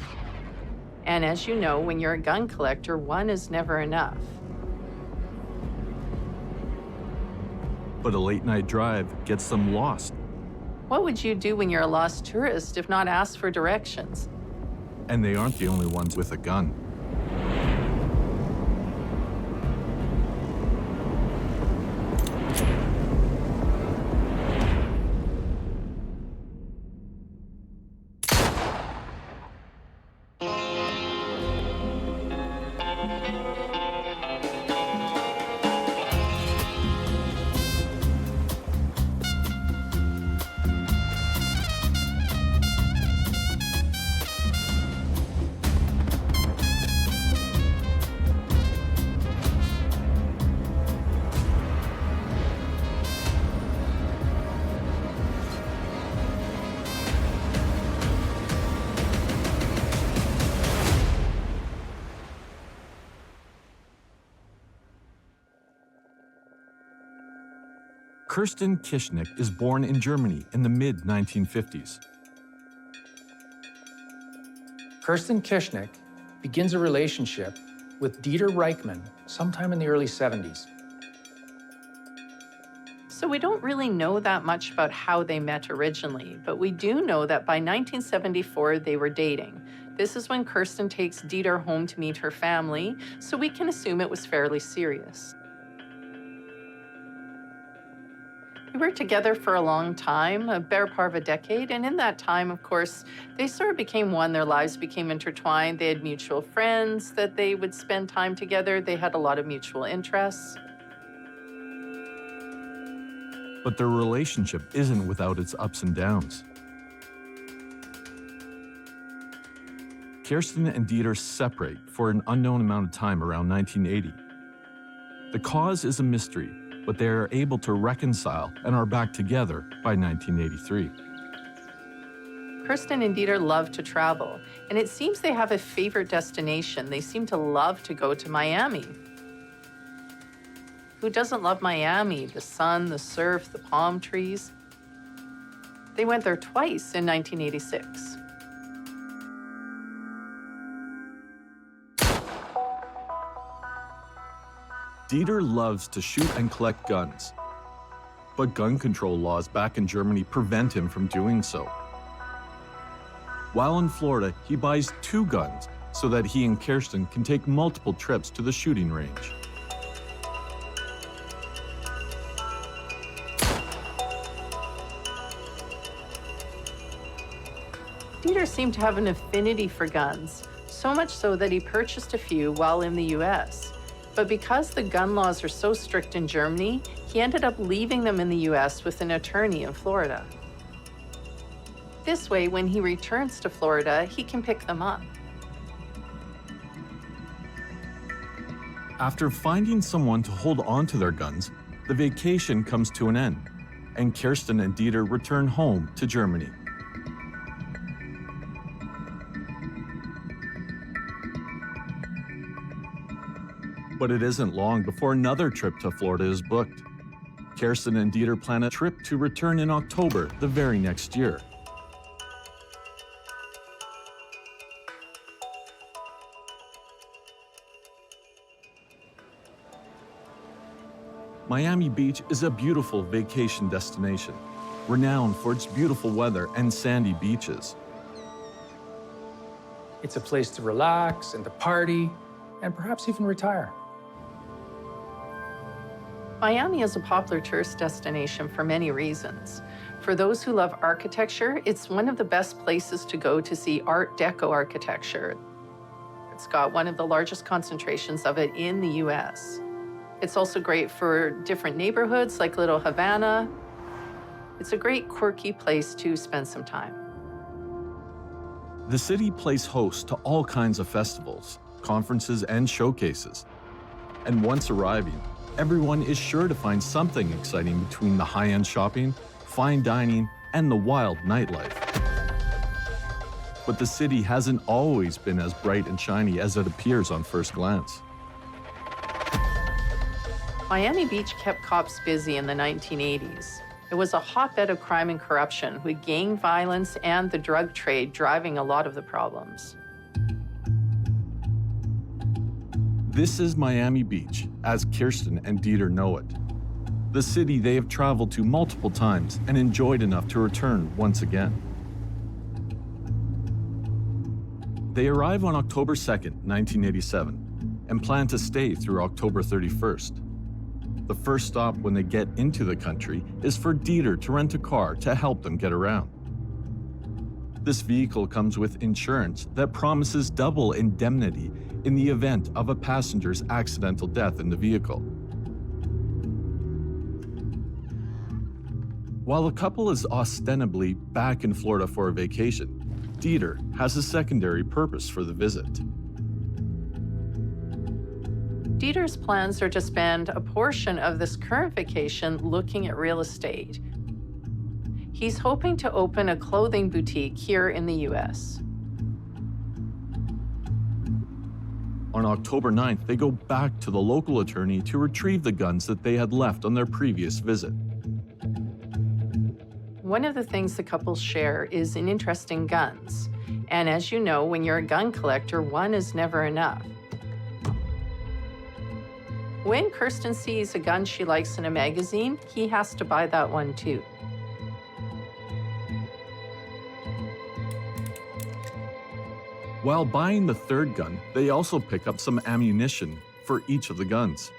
D: And as you know, when you're a gun collector, one is never enough.
A: But a late-night drive gets them lost.
D: What would you do when you're a lost tourist if not ask for directions?
A: And they aren't the only ones with a gun. Kirsten Kischnick is born in Germany in the mid-1950s.
B: Kirsten Kischnick begins a relationship with Dieter Riechmann sometime in the early 70s.
D: So we don't really know that much about how they met originally, but we do know that by 1974 they were dating. This is when Kirsten takes Dieter home to meet her family, so we can assume it was fairly serious. They were together for a long time, a better part of a decade, and in that time, of course, they sort of became one. Their lives became intertwined. They had mutual friends that they would spend time together. They had a lot of mutual interests.
A: But their relationship isn't without its ups and downs. Kirsten and Dieter separate for an unknown amount of time around 1980. The cause is a mystery, but they are able to reconcile and are back together by 1983.
D: Kirsten and Dieter love to travel, and it seems they have a favorite destination. They seem to love to go to Miami. Who doesn't love Miami? The sun, the surf, the palm trees. They went there twice in 1986.
A: Dieter loves to shoot and collect guns, but gun control laws back in Germany prevent him from doing so. While in Florida, he buys 2 guns so that he and Kersten can take multiple trips to the shooting range.
D: Dieter seemed to have an affinity for guns, so much so that he purchased a few while in the US. But because the gun laws are so strict in Germany, he ended up leaving them in the US with an attorney in Florida. This way, when he returns to Florida, he can pick them up.
A: After finding someone to hold on to their guns, the vacation comes to an end, and Kersten and Dieter return home to Germany. But it isn't long before another trip to Florida is booked. Kersten and Dieter plan a trip to return in October the very next year. Miami Beach is a beautiful vacation destination, renowned for its beautiful weather and sandy beaches.
B: It's a place to relax and to party, and perhaps even retire.
D: Miami is a popular tourist destination for many reasons. For those who love architecture, it's one of the best places to go to see Art Deco architecture. It's got one of the largest concentrations of it in the US. It's also great for different neighborhoods like Little Havana. It's a great quirky place to spend some time.
A: The city plays host to all kinds of festivals, conferences, and showcases. And once arriving, everyone is sure to find something exciting between the high-end shopping, fine dining, and the wild nightlife. But the city hasn't always been as bright and shiny as it appears on first glance.
D: Miami Beach kept cops busy in the 1980s. It was a hotbed of crime and corruption, with gang violence and the drug trade driving a lot of the problems.
A: This is Miami Beach, as Kirsten and Dieter know it. The city they have traveled to multiple times and enjoyed enough to return once again. They arrive on October 2nd, 1987, and plan to stay through October 31st. The first stop when they get into the country is for Dieter to rent a car to help them get around. This vehicle comes with insurance that promises double indemnity in the event of a passenger's accidental death in the vehicle. While the couple is ostensibly back in Florida for a vacation, Dieter has a secondary purpose for the visit.
D: Dieter's plans are to spend a portion of this current vacation looking at real estate. He's hoping to open a clothing boutique here in the US.
A: On October 9th, they go back to the local attorney to retrieve the guns that they had left on their previous visit.
D: One of the things the couples share is an interest in guns. And as you know, when you're a gun collector, one is never enough. When Kirsten sees a gun she likes in a magazine, he has to buy that one too.
A: While buying the third gun, they also pick up some ammunition for each of the guns.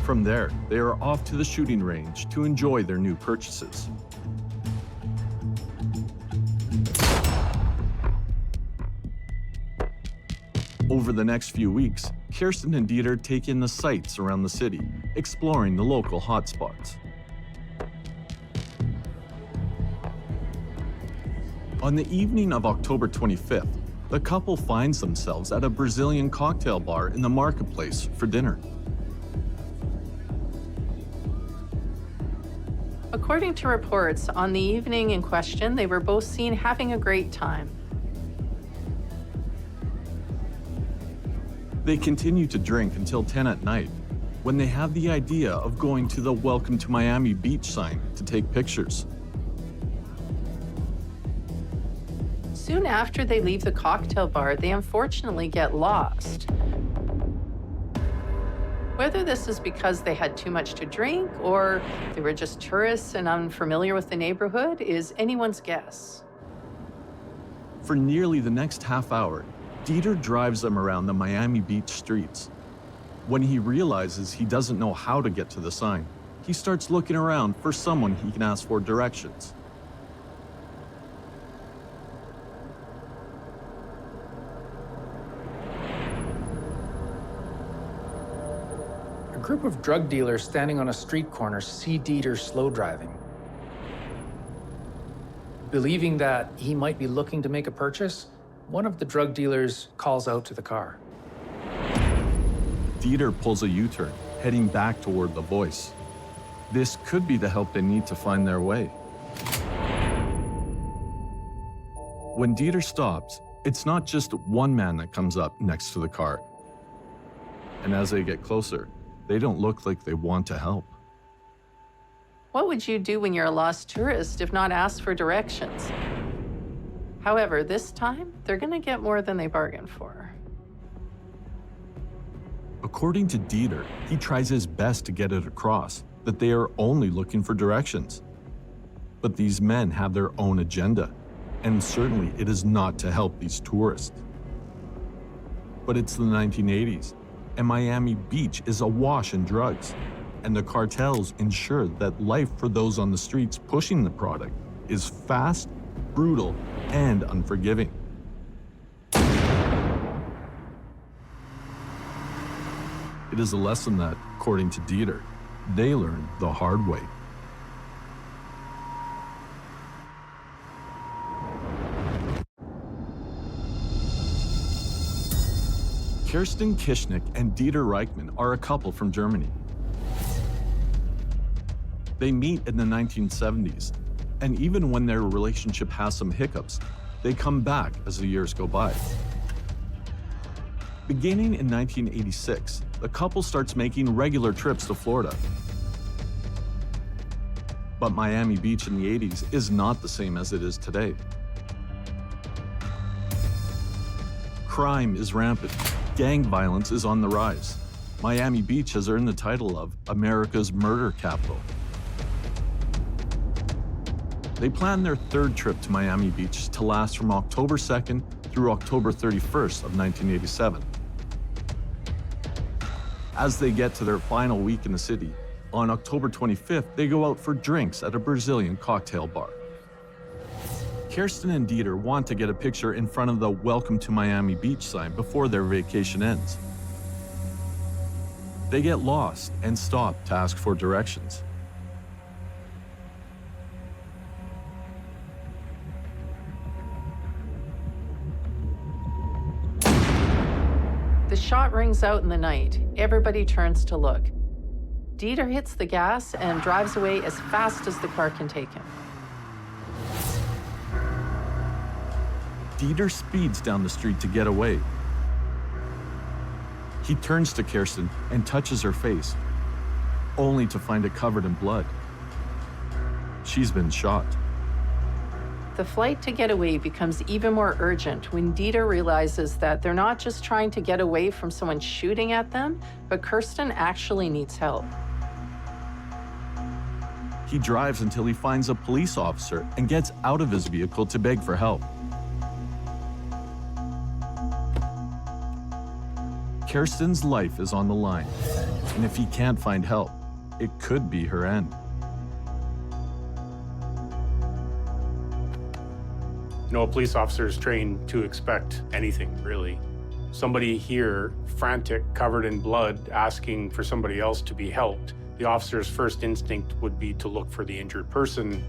A: From there, they are off to the shooting range to enjoy their new purchases. Over the next few weeks, Kersten and Dieter take in the sights around the city, exploring the local hotspots. On the evening of October 25th, the couple finds themselves at a Brazilian cocktail bar in the marketplace for dinner.
D: According to reports, on the evening in question, they were both seen having a great time.
A: They continue to drink until 10 at night, when they have the idea of going to the Welcome to Miami Beach sign to take pictures.
D: Soon after they leave the cocktail bar, they unfortunately get lost. Whether this is because they had too much to drink or they were just tourists and unfamiliar with the neighborhood is anyone's guess.
A: For nearly the next half hour, Dieter drives them around the Miami Beach streets. When he realizes he doesn't know how to get to the sign, he starts looking around for someone he can ask for directions.
B: A group of drug dealers standing on a street corner see Dieter slow driving. Believing that he might be looking to make a purchase, one of the drug dealers calls out to the car.
A: Dieter pulls a U-turn, heading back toward the voice. This could be the help they need to find their way. When Dieter stops, it's not just one man that comes up next to the car. And as they get closer, they don't look like they want to help.
D: What would you do when you're a lost tourist if not ask for directions? However, this time, they're gonna get more than they bargained for.
A: According to Dieter, he tries his best to get it across that they are only looking for directions. But these men have their own agenda, and certainly it is not to help these tourists. But it's the 1980s, and Miami Beach is awash in drugs, and the cartels ensure that life for those on the streets pushing the product is fast, brutal, and unforgiving. It is a lesson that, according to Dieter, they learned the hard way. Kirsten Kischnick and Dieter Riechmann are a couple from Germany. They meet in the 1970s, and even when their relationship has some hiccups, they come back as the years go by. Beginning in 1986, the couple starts making regular trips to Florida. But Miami Beach in the 80s is not the same as it is today. Crime is rampant. Gang violence is on the rise. Miami Beach has earned the title of America's murder capital. They plan their third trip to Miami Beach to last from October 2nd through October 31st of 1987. As they get to their final week in the city, on October 25th, they go out for drinks at a Brazilian cocktail bar. Kersten and Dieter want to get a picture in front of the Welcome to Miami Beach sign before their vacation ends. They get lost and stop to ask for directions.
D: The shot rings out in the night. Everybody turns to look. Dieter hits the gas and drives away as fast as the car can take him.
A: Dieter speeds down the street to get away. He turns to Kersten and touches her face, only to find it covered in blood. she's been shot.
D: The flight to get away becomes even more urgent when Dieter realizes that they're not just trying to get away from someone shooting at them, but Kirsten actually needs help.
A: He drives until he finds a police officer and gets out of his vehicle to beg for help. Kirsten's life is on the line, and if he can't find help, it could be her end.
C: A police officer is trained to expect anything, really. Somebody here, frantic, covered in blood, asking for somebody else to be helped. The officer's first instinct would be to look for the injured person,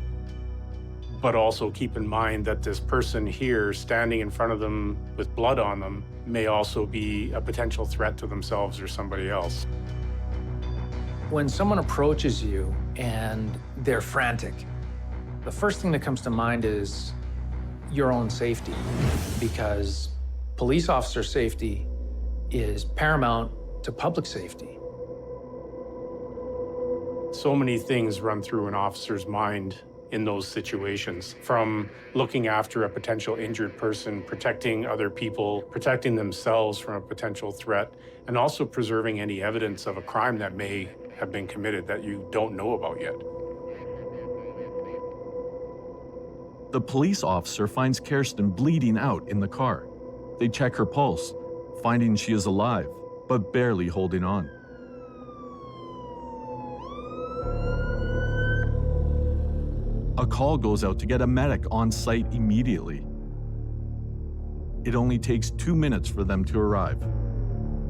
C: but also keep in mind that this person here, standing in front of them with blood on them, may also be a potential threat to themselves or somebody else.
B: When someone approaches you and they're frantic, the first thing that comes to mind is your own safety, because police officer safety is paramount to public safety.
C: So many things run through an officer's mind in those situations, from looking after a potential injured person, protecting other people, protecting themselves from a potential threat, and also preserving any evidence of a crime that may have been committed that you don't know about yet.
A: The police officer finds Kersten bleeding out in the car. They check her pulse, finding she is alive, but barely holding on. A call goes out to get a medic on site immediately. It only takes 2 minutes for them to arrive.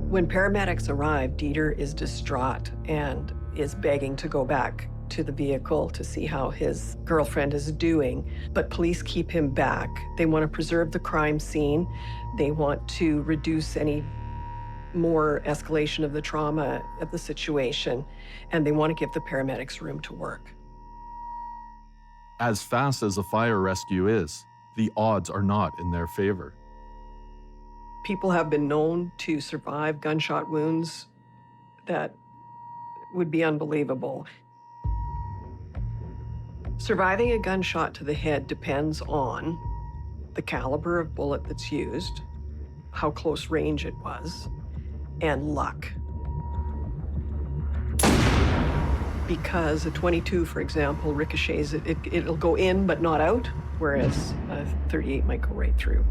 F: When paramedics arrive, Dieter is distraught and is begging to go back to the vehicle to see how his girlfriend is doing, but police keep him back. They want to preserve the crime scene. They want to reduce any more escalation of the trauma of the situation, and they want to give the paramedics room to work.
A: As fast as a fire rescue is, the odds are not in their favor.
F: People have been known to survive gunshot wounds that would be unbelievable. Surviving a gunshot to the head depends on the caliber of bullet that's used, how close range it was, and luck. Because a .22, for example, ricochets, it'll go in but not out, whereas a .38 might go right through.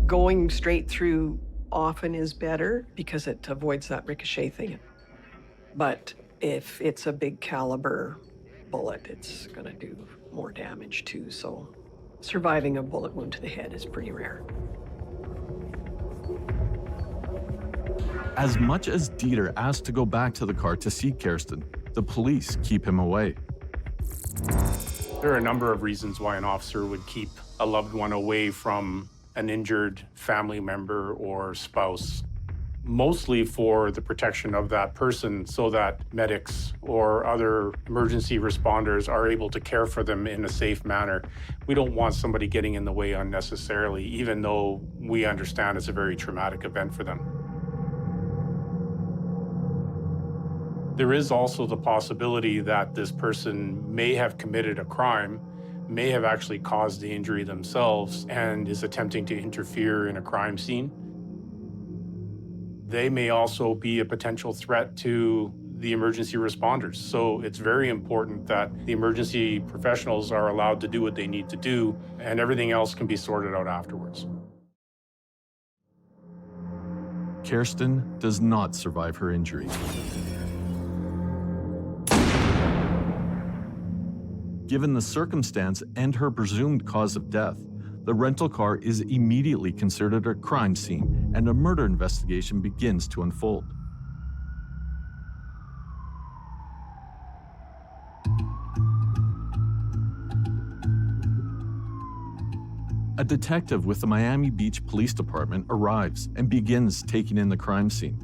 F: Going straight through often is better because it avoids that ricochet thing. But if it's a big caliber bullet, it's gonna do more damage too, so surviving a bullet wound to the head is pretty rare.
A: As much as Dieter asks to go back to the car to see Kersten, the police keep him away.
C: There are a number of reasons why an officer would keep a loved one away from an injured family member or spouse. Mostly for the protection of that person so that medics or other emergency responders are able to care for them in a safe manner. We don't want somebody getting in the way unnecessarily, even though we understand it's a very traumatic event for them. There is also the possibility that this person may have committed a crime, may have actually caused the injury themselves, and is attempting to interfere in a crime scene. They may also be a potential threat to the emergency responders. So it's very important that the emergency professionals are allowed to do what they need to do, and everything else can be sorted out afterwards.
A: Kersten does not survive her injury. Given the circumstance and her presumed cause of death, the rental car is immediately considered a crime scene, and a murder investigation begins to unfold. A detective with the Miami Beach Police Department arrives and begins taking in the crime scene.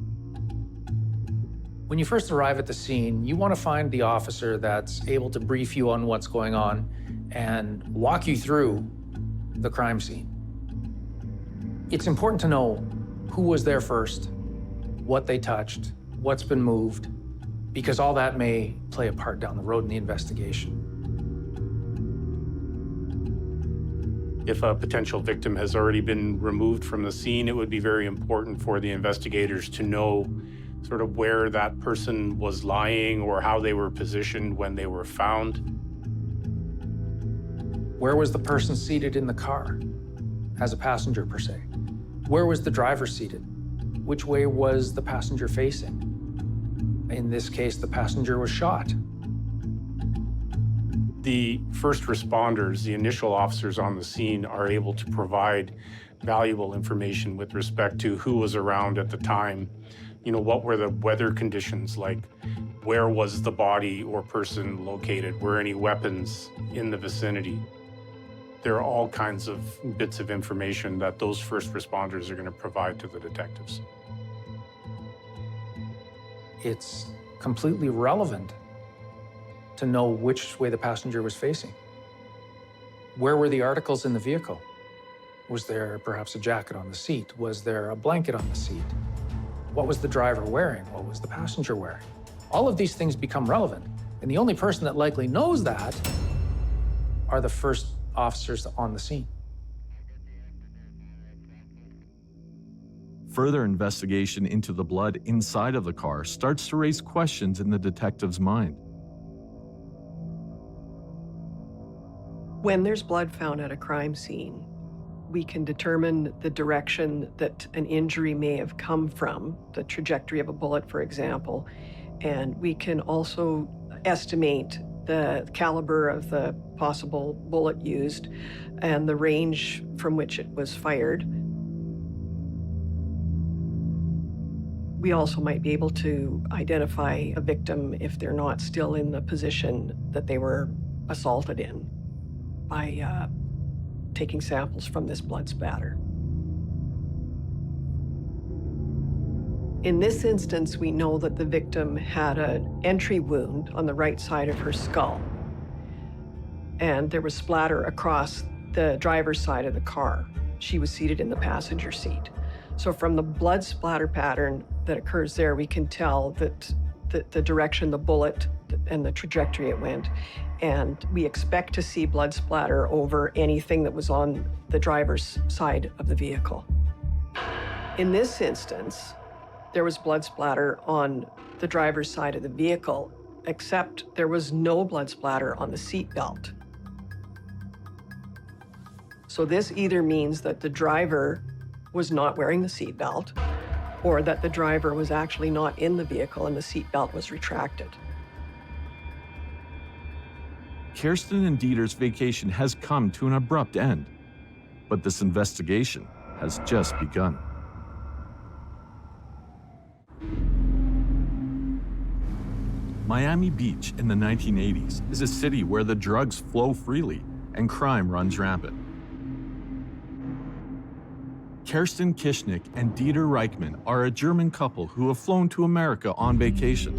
B: When you first arrive at the scene, you want to find the officer that's able to brief you on what's going on and walk you through the crime scene. It's important to know who was there first, what they touched, what's been moved, because all that may play a part down the road in the investigation.
C: If a potential victim has already been removed from the scene, it would be very important for the investigators to know sort of where that person was lying or how they were positioned when they were found.
B: Where was the person seated in the car as a passenger per se? Where was the driver seated? Which way was the passenger facing? In this case, the passenger was shot.
C: The first responders, the initial officers on the scene, are able to provide valuable information with respect to who was around at the time. You know, what were the weather conditions like? Where was the body or person located? Were any weapons in the vicinity? There are all kinds of bits of information that those first responders are going to provide to the detectives.
B: It's completely relevant to know which way the passenger was facing. Where were the articles in the vehicle? Was there perhaps a jacket on the seat? Was there a blanket on the seat? What was the driver wearing? What was the passenger wearing? All of these things become relevant, and the only person that likely knows that are the first officers on the scene.
A: Further investigation into the blood inside of the car starts to raise questions in the detective's mind.
F: When there's blood found at a crime scene, we can determine the direction that an injury may have come from, the trajectory of a bullet, for example, and we can also estimate the caliber of the possible bullet used and the range from which it was fired. We also might be able to identify a victim if they're not still in the position that they were assaulted in by taking samples from this blood spatter. In this instance, we know that the victim had an entry wound on the right side of her skull, and there was splatter across the driver's side of the car. She was seated in the passenger seat. So from the blood splatter pattern that occurs there, we can tell that the direction the bullet and the trajectory it went. And we expect to see blood splatter over anything that was on the driver's side of the vehicle. In this instance, there was blood splatter on the driver's side of the vehicle, except there was no blood splatter on the seat belt. So this either means that the driver was not wearing the seat belt, or that the driver was actually not in the vehicle and the seat belt was retracted.
A: Kersten and Dieter's vacation has come to an abrupt end, but this investigation has just begun. Miami Beach in the 1980s is a city where the drugs flow freely and crime runs rampant. Kirsten Kischnick and Dieter Riechmann are a German couple who have flown to America on vacation.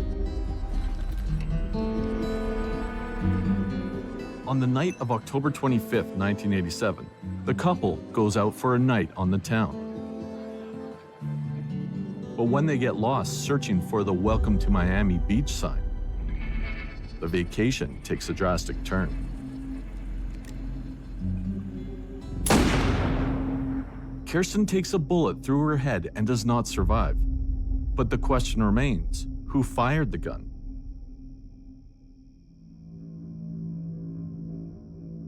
A: On the night of October 25th, 1987, the couple goes out for a night on the town. But when they get lost searching for the Welcome to Miami Beach sign, the vacation takes a drastic turn. Kirsten takes a bullet through her head and does not survive. But the question remains, who fired the gun?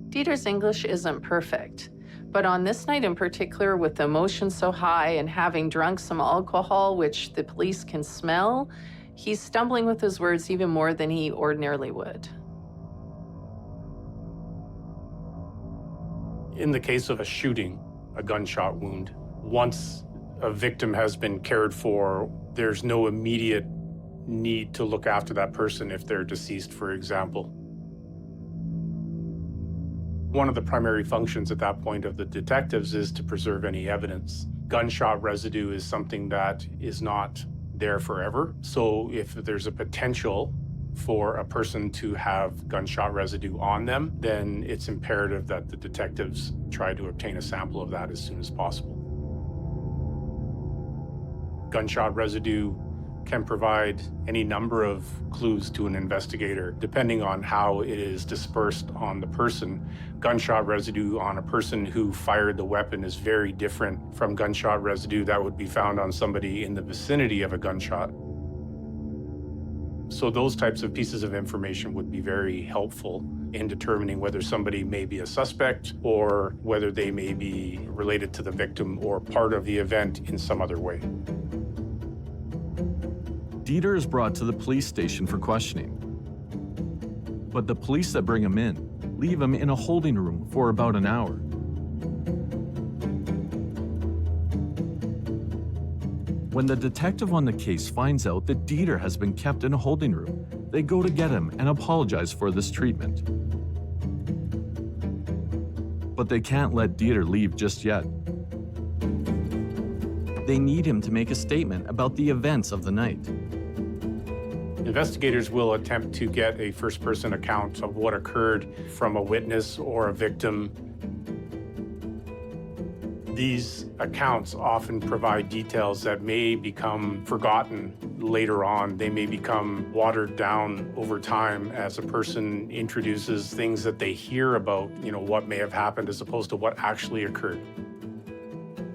D: Dieter's English isn't perfect, but on this night in particular, with the emotion so high and having drunk some alcohol, which the police can smell, he's stumbling with his words even more than he ordinarily would.
C: In the case of a shooting, a gunshot wound, once a victim has been cared for, there's no immediate need to look after that person if they're deceased, for example. One of the primary functions at that point of the detectives is to preserve any evidence. Gunshot residue is something that is not there forever. So if there's a potential for a person to have gunshot residue on them, then it's imperative that the detectives try to obtain a sample of that as soon as possible. Gunshot residue can provide any number of clues to an investigator, depending on how it is dispersed on the person. Gunshot residue on a person who fired the weapon is very different from gunshot residue that would be found on somebody in the vicinity of a gunshot. So those types of pieces of information would be very helpful in determining whether somebody may be a suspect or whether they may be related to the victim or part of the event in some other way.
A: Dieter is brought to the police station for questioning. But the police that bring him in leave him in a holding room for about an hour. When the detective on the case finds out that Dieter has been kept in a holding room, they go to get him and apologize for this treatment. But they can't let Dieter leave just yet. They need him to make a statement about the events of the night.
C: Investigators will attempt to get a first-person account of what occurred from a witness or a victim. These accounts often provide details that may become forgotten later on. They may become watered down over time as a person introduces things that they hear about, what may have happened as opposed to what actually occurred.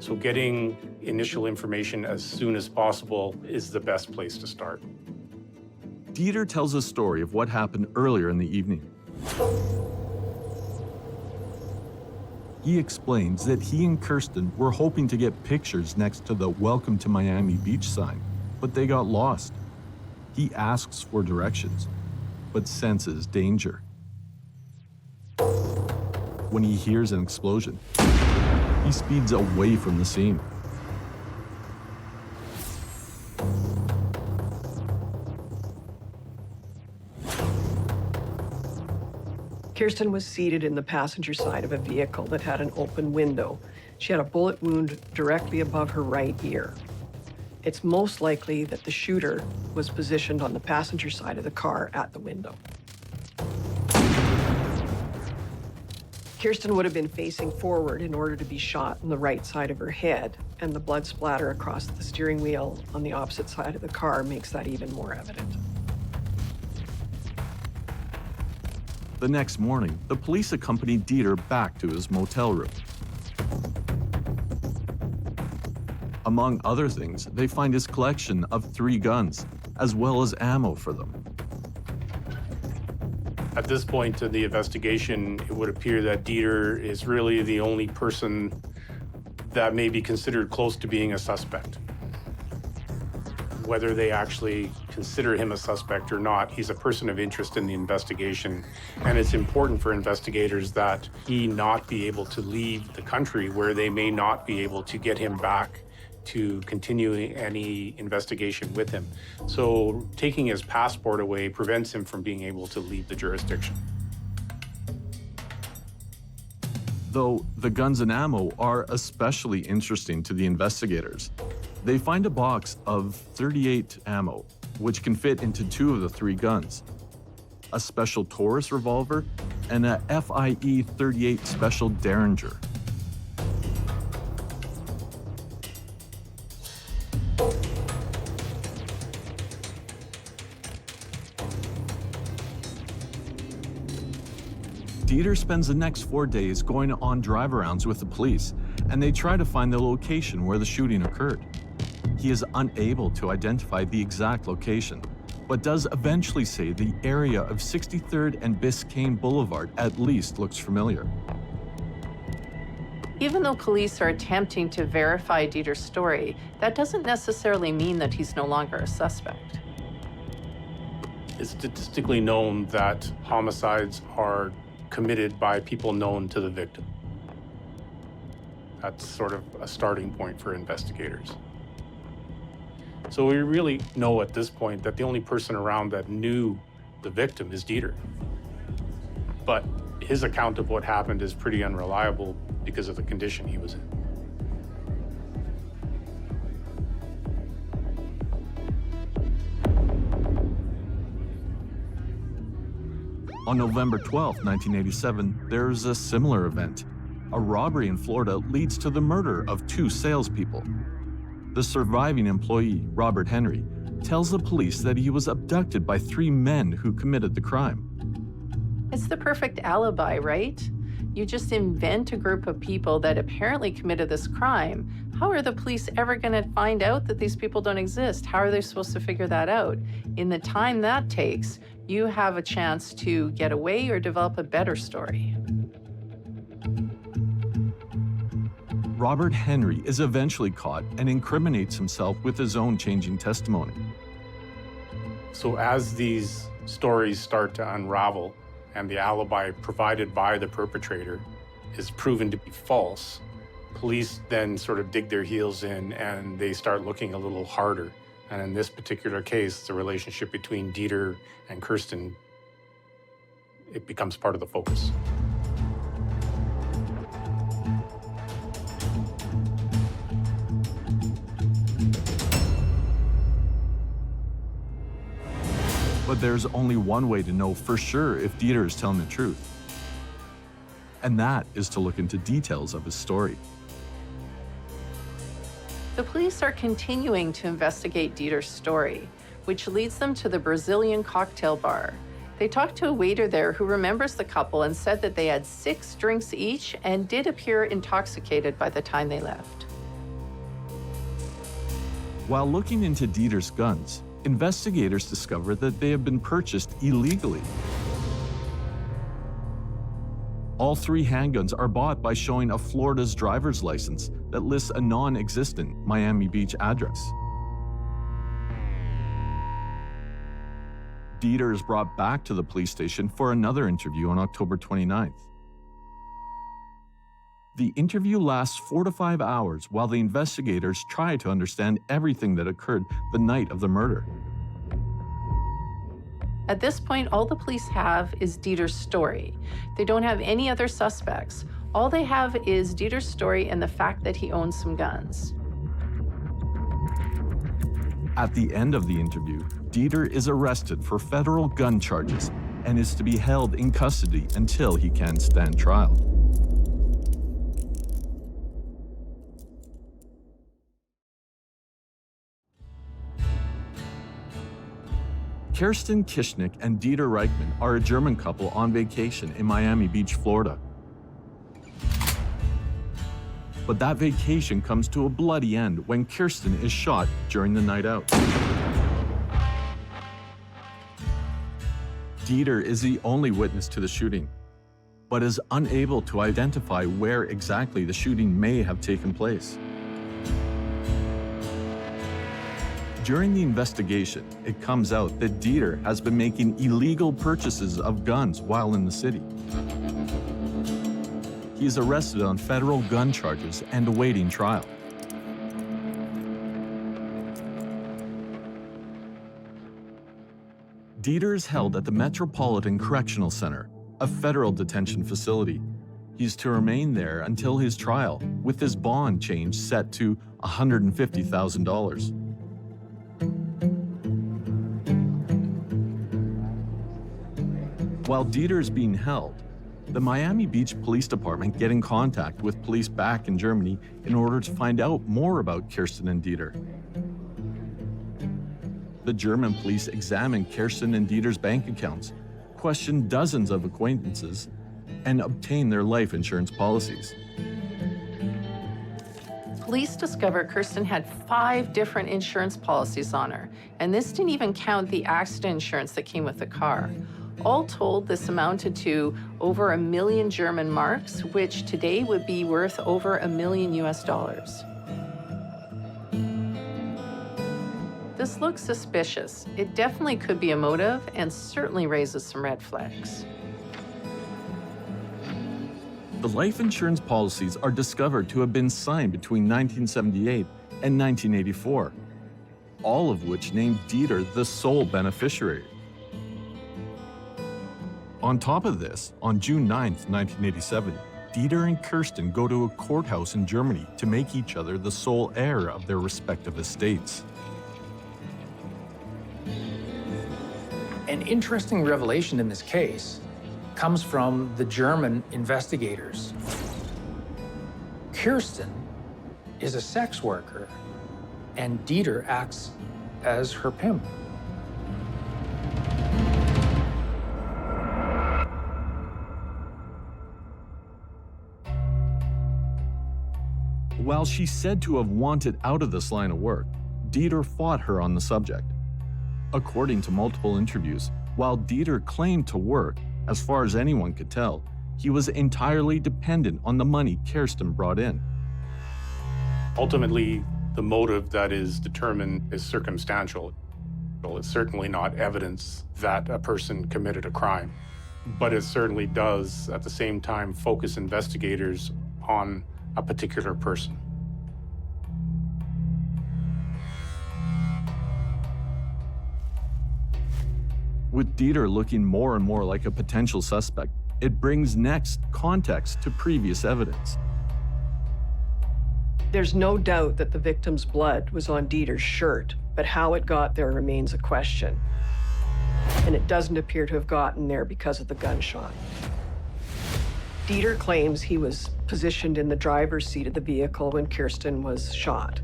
C: So getting initial information as soon as possible is the best place to start.
A: Dieter tells a story of what happened earlier in the evening. He explains that he and Kirsten were hoping to get pictures next to the Welcome to Miami Beach sign, but they got lost. He asks for directions, but senses danger. When he hears an explosion, he speeds away from the scene.
F: Kirsten was seated in the passenger side of a vehicle that had an open window. She had a bullet wound directly above her right ear. It's most likely that the shooter was positioned on the passenger side of the car at the window. Kirsten would have been facing forward in order to be shot on the right side of her head, and the blood splatter across the steering wheel on the opposite side of the car makes that even more evident.
A: The next morning, the police accompanied Dieter back to his motel room. Among other things, they find his collection of 3 guns, as well as ammo for them.
C: At this point in the investigation, it would appear that Dieter is really the only person that may be considered close to being a suspect. Whether they actually consider him a suspect or not, he's a person of interest in the investigation. And it's important for investigators that he not be able to leave the country where they may not be able to get him back to continue any investigation with him. So taking his passport away prevents him from being able to leave the jurisdiction.
A: Though the guns and ammo are especially interesting to the investigators. They find a box of .38 ammo, which can fit into 2 of the 3 guns, a special Taurus revolver and a FIE .38 Special Derringer. Dieter spends the next 4 days going on drive-arounds with the police, and they try to find the location where the shooting occurred. He is unable to identify the exact location, but does eventually say the area of 63rd and Biscayne Boulevard at least looks familiar.
D: Even though police are attempting to verify Dieter's story, that doesn't necessarily mean that he's no longer a suspect.
C: It's statistically known that homicides are committed by people known to the victim. That's sort of a starting point for investigators. So we really know at this point that the only person around that knew the victim is Dieter. But his account of what happened is pretty unreliable because of the condition he was in.
A: On November 12, 1987, there's a similar event. A robbery in Florida leads to the murder of 2 salespeople. The surviving employee, Robert Henry, tells the police that he was abducted by 3 men who committed the crime.
D: It's the perfect alibi, right? You just invent a group of people that apparently committed this crime. How are the police ever going to find out that these people don't exist? How are they supposed to figure that out? In the time that takes, you have a chance to get away or develop a better story.
A: Robert Henry is eventually caught and incriminates himself with his own changing testimony.
C: So as these stories start to unravel and the alibi provided by the perpetrator is proven to be false, police then sort of dig their heels in and they start looking a little harder. And in this particular case, the relationship between Dieter and Kirsten, it becomes part of the focus.
A: But there's only one way to know for sure if Dieter is telling the truth. And that is to look into details of his story.
D: The police are continuing to investigate Dieter's story, which leads them to the Brazilian cocktail bar. They talked to a waiter there who remembers the couple and said that they had 6 drinks each and did appear intoxicated by the time they left.
A: While looking into Dieter's guns, investigators discover that they have been purchased illegally. All 3 handguns are bought by showing a Florida's driver's license that lists a non-existent Miami Beach address. Dieter is brought back to the police station for another interview on October 29th. The interview lasts 4 to 5 hours while the investigators try to understand everything that occurred the night of the murder.
D: At this point, all the police have is Dieter's story. They don't have any other suspects. All they have is Dieter's story and the fact that he owns some guns.
A: At the end of the interview, Dieter is arrested for federal gun charges and is to be held in custody until he can stand trial. Kirsten Kischnick and Dieter Riechmann are a German couple on vacation in Miami Beach, Florida. But that vacation comes to a bloody end when Kirsten is shot during the night out. Dieter is the only witness to the shooting, but is unable to identify where exactly the shooting may have taken place. During the investigation, it comes out that Dieter has been making illegal purchases of guns while in the city. He is arrested on federal gun charges and awaiting trial. Dieter is held at the Metropolitan Correctional Center, a federal detention facility. He's to remain there until his trial, with his bond change set to $150,000. While Dieter is being held, the Miami Beach Police Department get in contact with police back in Germany in order to find out more about Kirsten and Dieter. The German police examine Kirsten and Dieter's bank accounts, question dozens of acquaintances, and obtain their life insurance policies.
D: Police discover Kirsten had 5 different insurance policies on her, and this didn't even count the accident insurance that came with the car. All told, this amounted to over $1 million German marks, which today would be worth over $1 million US. This looks suspicious. It definitely could be a motive and certainly raises some red flags.
A: The life insurance policies are discovered to have been signed between 1978 and 1984, all of which named Dieter the sole beneficiary. On top of this, on June 9, 1987, Dieter and Kirsten go to a courthouse in Germany to make each other the sole heir of their respective estates.
B: An interesting revelation in this case comes from the German investigators. Kirsten is a sex worker, and Dieter acts as her pimp.
A: While she's said to have wanted out of this line of work, Dieter fought her on the subject. According to multiple interviews, while Dieter claimed to work, as far as anyone could tell, he was entirely dependent on the money Kersten brought in.
C: Ultimately, the motive that is determined is circumstantial. Well, it's certainly not evidence that a person committed a crime, but it certainly does, at the same time, focus investigators on a particular person.
A: With Dieter looking more and more like a potential suspect, it brings next context to previous evidence.
F: There's no doubt that the victim's blood was on Dieter's shirt, but how it got there remains a question. And it doesn't appear to have gotten there because of the gunshot. Dieter claims he was positioned in the driver's seat of the vehicle when Kirsten was shot.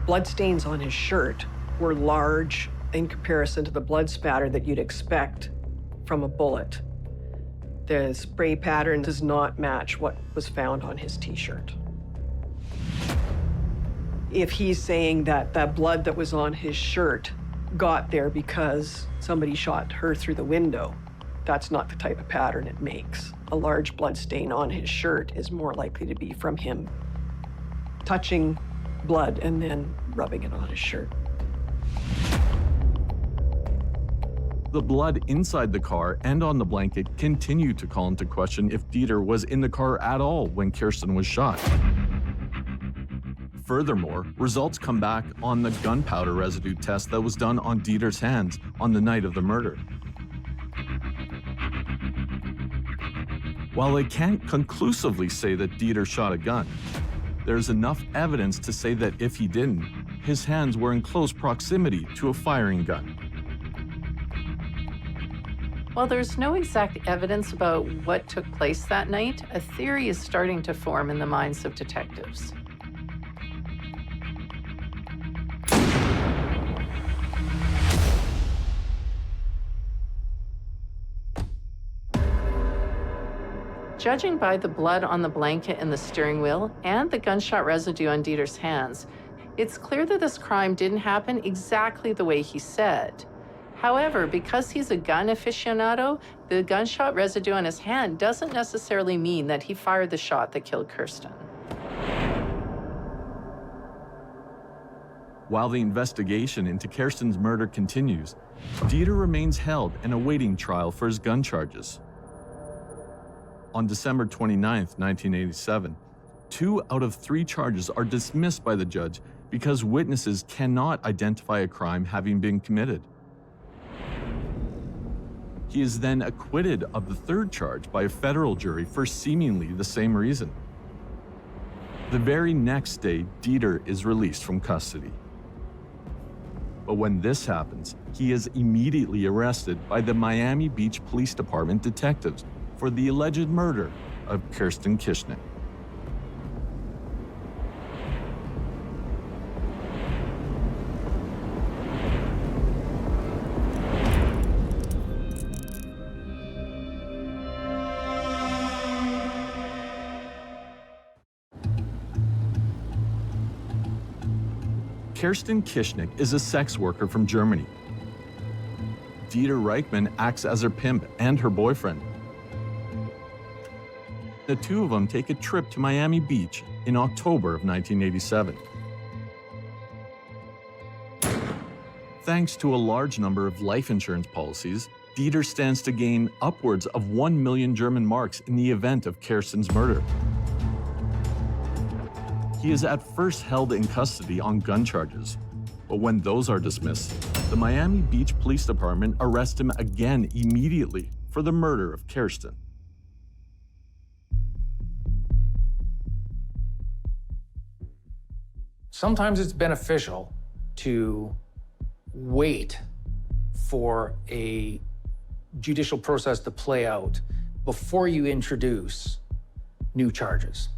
F: Bloodstains on his shirt were large in comparison to the blood spatter that you'd expect from a bullet. The spray pattern does not match what was found on his t-shirt. If he's saying that that blood that was on his shirt got there because somebody shot her through the window, that's not the type of pattern it makes. A large blood stain on his shirt is more likely to be from him touching blood and then rubbing it on his shirt.
A: The blood inside the car and on the blanket continued to call into question if Dieter was in the car at all when Kirsten was shot. Furthermore, results come back on the gunpowder residue test that was done on Dieter's hands on the night of the murder. While they can't conclusively say that Dieter shot a gun, there's enough evidence to say that if he didn't, his hands were in close proximity to a firing gun.
D: While there's no exact evidence about what took place that night, a theory is starting to form in the minds of detectives. Judging by the blood on the blanket and the steering wheel and the gunshot residue on Dieter's hands, it's clear that this crime didn't happen exactly the way he said. However, because he's a gun aficionado, the gunshot residue on his hand doesn't necessarily mean that he fired the shot that killed Kirsten.
A: While the investigation into Kirsten's murder continues, Dieter remains held and awaiting trial for his gun charges. On December 29, 1987, 2 out of 3 charges are dismissed by the judge because witnesses cannot identify a crime having been committed. He is then acquitted of the 3rd charge by a federal jury for seemingly the same reason. The very next day, Dieter is released from custody. But when this happens, he is immediately arrested by the Miami Beach Police Department detectives for the alleged murder of Kirsten Kischnick. Kirsten Kischnick is a sex worker from Germany. Dieter Riechmann acts as her pimp and her boyfriend. The 2 of them take a trip to Miami Beach in October of 1987. Thanks to a large number of life insurance policies, Dieter stands to gain upwards of 1 million German marks in the event of Kirsten's murder. He is at first held in custody on gun charges, but when those are dismissed, the Miami Beach Police Department arrests him again immediately for the murder of Kirsten.
B: Sometimes it's beneficial to wait for a judicial process to play out before you introduce new charges.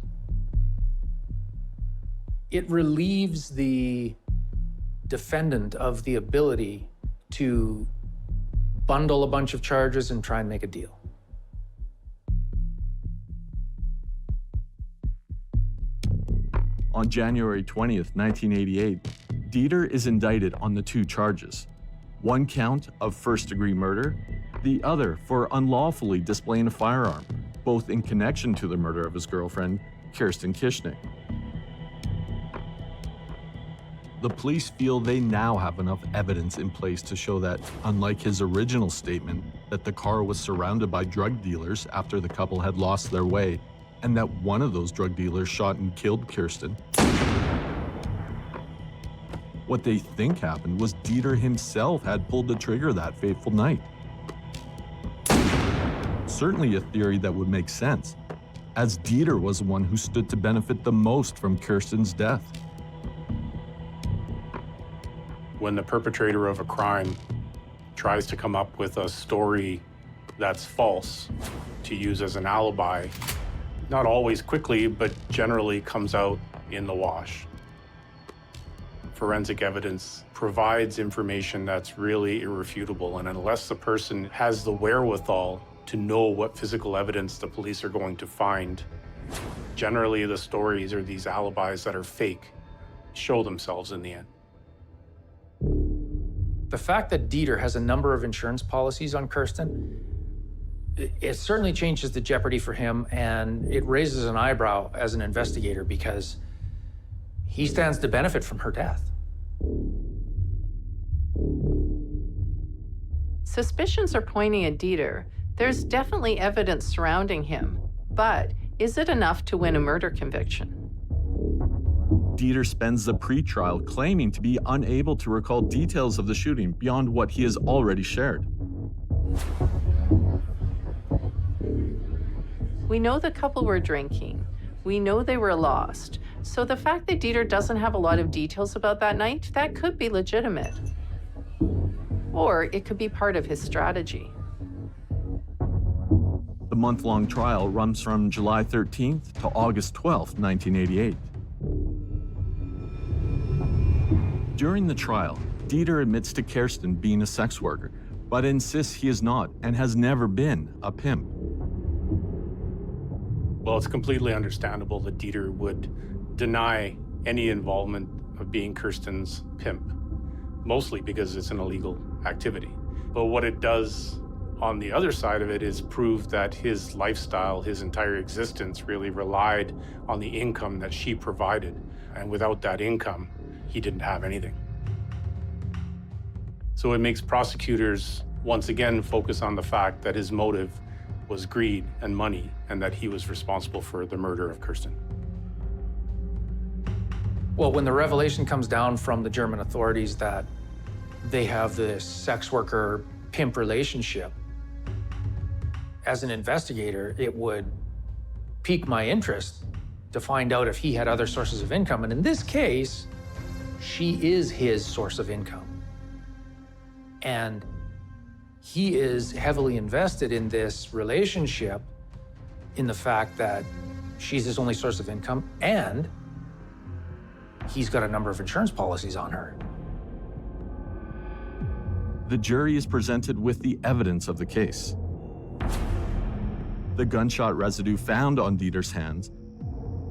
B: It relieves the defendant of the ability to bundle a bunch of charges and try and make a deal.
A: On January 20th, 1988, Dieter is indicted on the 2 charges. One count of first-degree murder, the other for unlawfully displaying a firearm, both in connection to the murder of his girlfriend, Kirsten Kischnick. The police feel they now have enough evidence in place to show that, unlike his original statement that the car was surrounded by drug dealers after the couple had lost their way, and that one of those drug dealers shot and killed Kirsten, what they think happened was Dieter himself had pulled the trigger that fateful night. Certainly a theory that would make sense, as Dieter was the one who stood to benefit the most from Kirsten's death.
C: When the perpetrator of a crime tries to come up with a story that's false to use as an alibi, not always quickly, but generally comes out in the wash. Forensic evidence provides information that's really irrefutable, and unless the person has the wherewithal to know what physical evidence the police are going to find, generally the stories or these alibis that are fake show themselves in the end.
B: The fact that Dieter has a number of insurance policies on Kirsten, it certainly changes the jeopardy for him, and it raises an eyebrow as an investigator because he stands to benefit from her death.
D: Suspicions are pointing at Dieter. There's definitely evidence surrounding him, but is it enough to win a murder conviction?
A: Dieter spends the pre-trial claiming to be unable to recall details of the shooting beyond what he has already shared.
D: We know the couple were drinking. We know they were lost. So the fact that Dieter doesn't have a lot of details about that night, that could be legitimate. Or it could be part of his strategy.
A: The month-long trial runs from July 13th to August 12th, 1988. During the trial, Dieter admits to Kersten being a sex worker, but insists he is not and has never been a pimp.
C: Well, it's completely understandable that Dieter would deny any involvement of being Kirsten's pimp, mostly because it's an illegal activity. But what it does on the other side of it is prove that his lifestyle, his entire existence really relied on the income that she provided. And without that income, he didn't have anything. So it makes prosecutors once again focus on the fact that his motive was greed and money, and that he was responsible for the murder of Kirsten.
B: Well, when the revelation comes down from the German authorities that they have this sex worker pimp relationship, as an investigator, it would pique my interest to find out if he had other sources of income. And in this case, she is his source of income. And he is heavily invested in this relationship in the fact that she's his only source of income, and he's got a number of insurance policies on her.
A: The jury is presented with the evidence of the case. The gunshot residue found on Dieter's hands,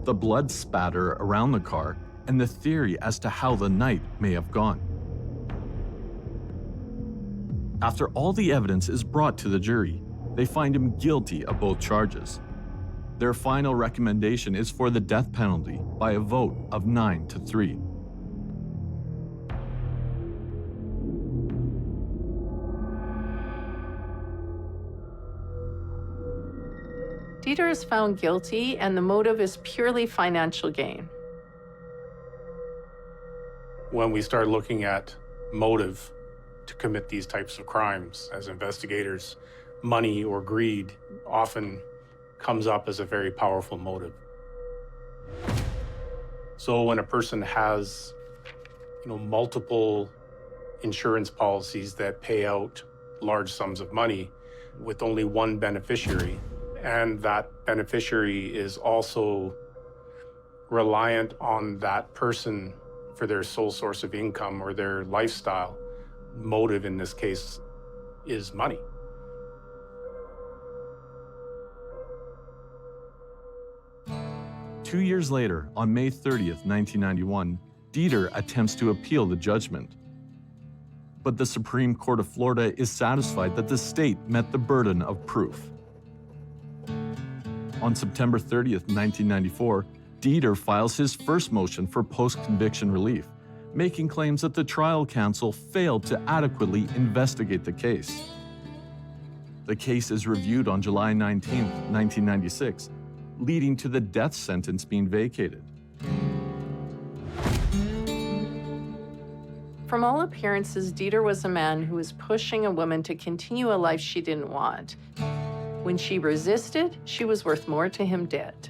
A: the blood spatter around the car, and the theory as to how the night may have gone. After all the evidence is brought to the jury, they find him guilty of both charges. Their final recommendation is for the death penalty by a vote of 9-3.
D: Dieter is found guilty, and the motive is purely financial gain.
C: When we start looking at motive to commit these types of crimes as investigators, money or greed often comes up as a very powerful motive. So when a person has, multiple insurance policies that pay out large sums of money with only one beneficiary, and that beneficiary is also reliant on that person for their sole source of income or their lifestyle. Motive in this case is money.
A: Two years later, on May 30th, 1991, Dieter attempts to appeal the judgment. But the Supreme Court of Florida is satisfied that the state met the burden of proof. On September 30th, 1994, Dieter files his first motion for post-conviction relief, making claims that the trial counsel failed to adequately investigate the case. The case is reviewed on July 19, 1996, leading to the death sentence being vacated.
D: From all appearances, Dieter was a man who was pushing a woman to continue a life she didn't want. When she resisted, she was worth more to him dead.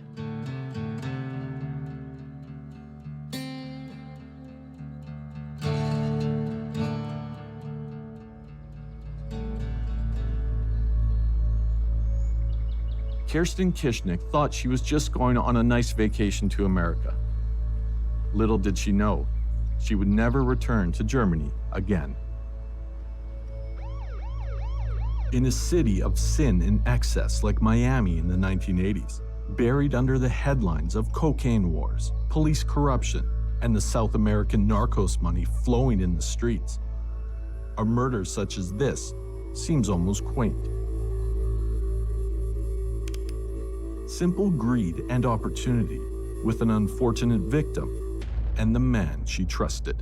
A: Kirsten Kischnick thought she was just going on a nice vacation to America. Little did she know, she would never return to Germany again. In a city of sin and excess like Miami in the 1980s, buried under the headlines of cocaine wars, police corruption, and the South American narcos money flowing in the streets, a murder such as this seems almost quaint. Simple greed and opportunity with an unfortunate victim and the man she trusted.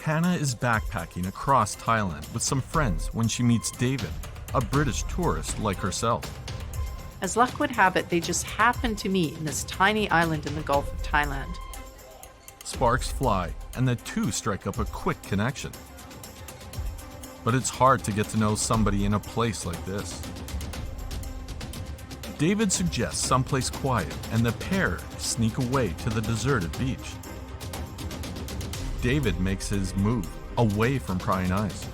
A: Hannah is backpacking across Thailand with some friends when she meets David, a British tourist like herself.
D: As luck would have it, they just happened to meet in this tiny island in the Gulf of Thailand.
A: Sparks fly, and the two strike up a quick connection. But it's hard to get to know somebody in a place like this. David suggests someplace quiet, and the pair sneak away to the deserted beach. David makes his move away from prying eyes.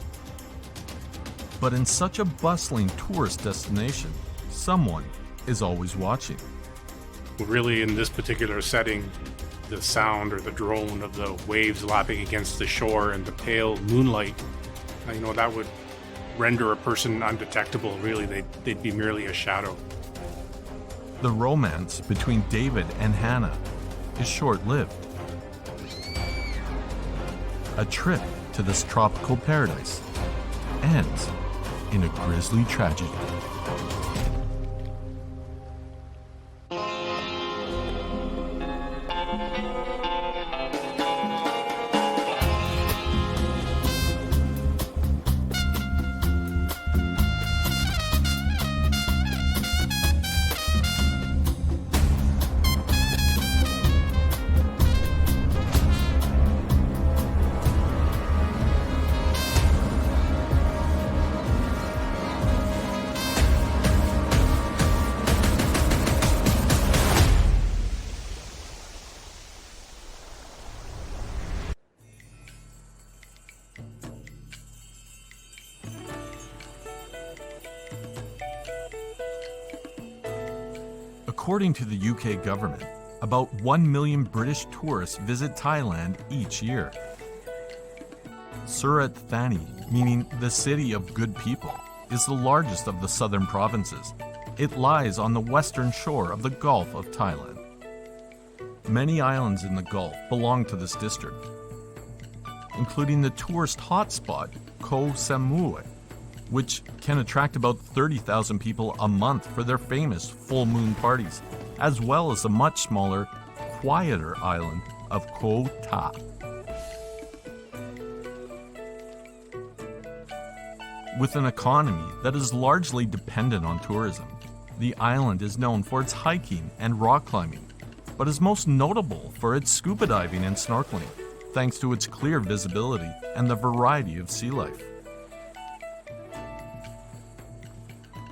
A: But in such a bustling tourist destination, someone is always watching.
C: Really, in this particular setting, the sound or the drone of the waves lapping against the shore and the pale moonlight, that would render a person undetectable. Really, they'd be merely a shadow.
A: The romance between David and Hannah is short-lived. A trip to this tropical paradise ends in a grisly tragedy. According to the UK government, about 1 million British tourists visit Thailand each year. Surat Thani, meaning the city of good people, is the largest of the southern provinces. It lies on the western shore of the Gulf of Thailand. Many islands in the Gulf belong to this district, including the tourist hotspot Koh Samui, which can attract about 30,000 people a month for their famous full moon parties, as well as the much smaller, quieter island of Koh Tao. With an economy that is largely dependent on tourism, the island is known for its hiking and rock climbing, but is most notable for its scuba diving and snorkeling, thanks to its clear visibility and the variety of sea life.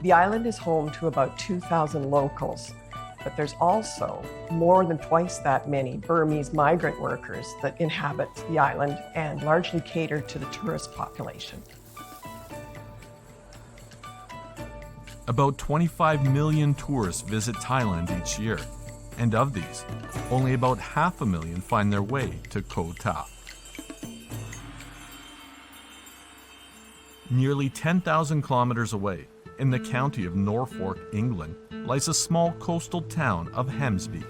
F: The island is home to about 2,000 locals, but there's also more than twice that many Burmese migrant workers that inhabit the island and largely cater to the tourist population.
A: About 25 million tourists visit Thailand each year, and of these, only about 500,000 find their way to Koh Tao. Nearly 10,000 kilometers away, in the county of Norfolk, England, lies a small coastal town of Hemsby.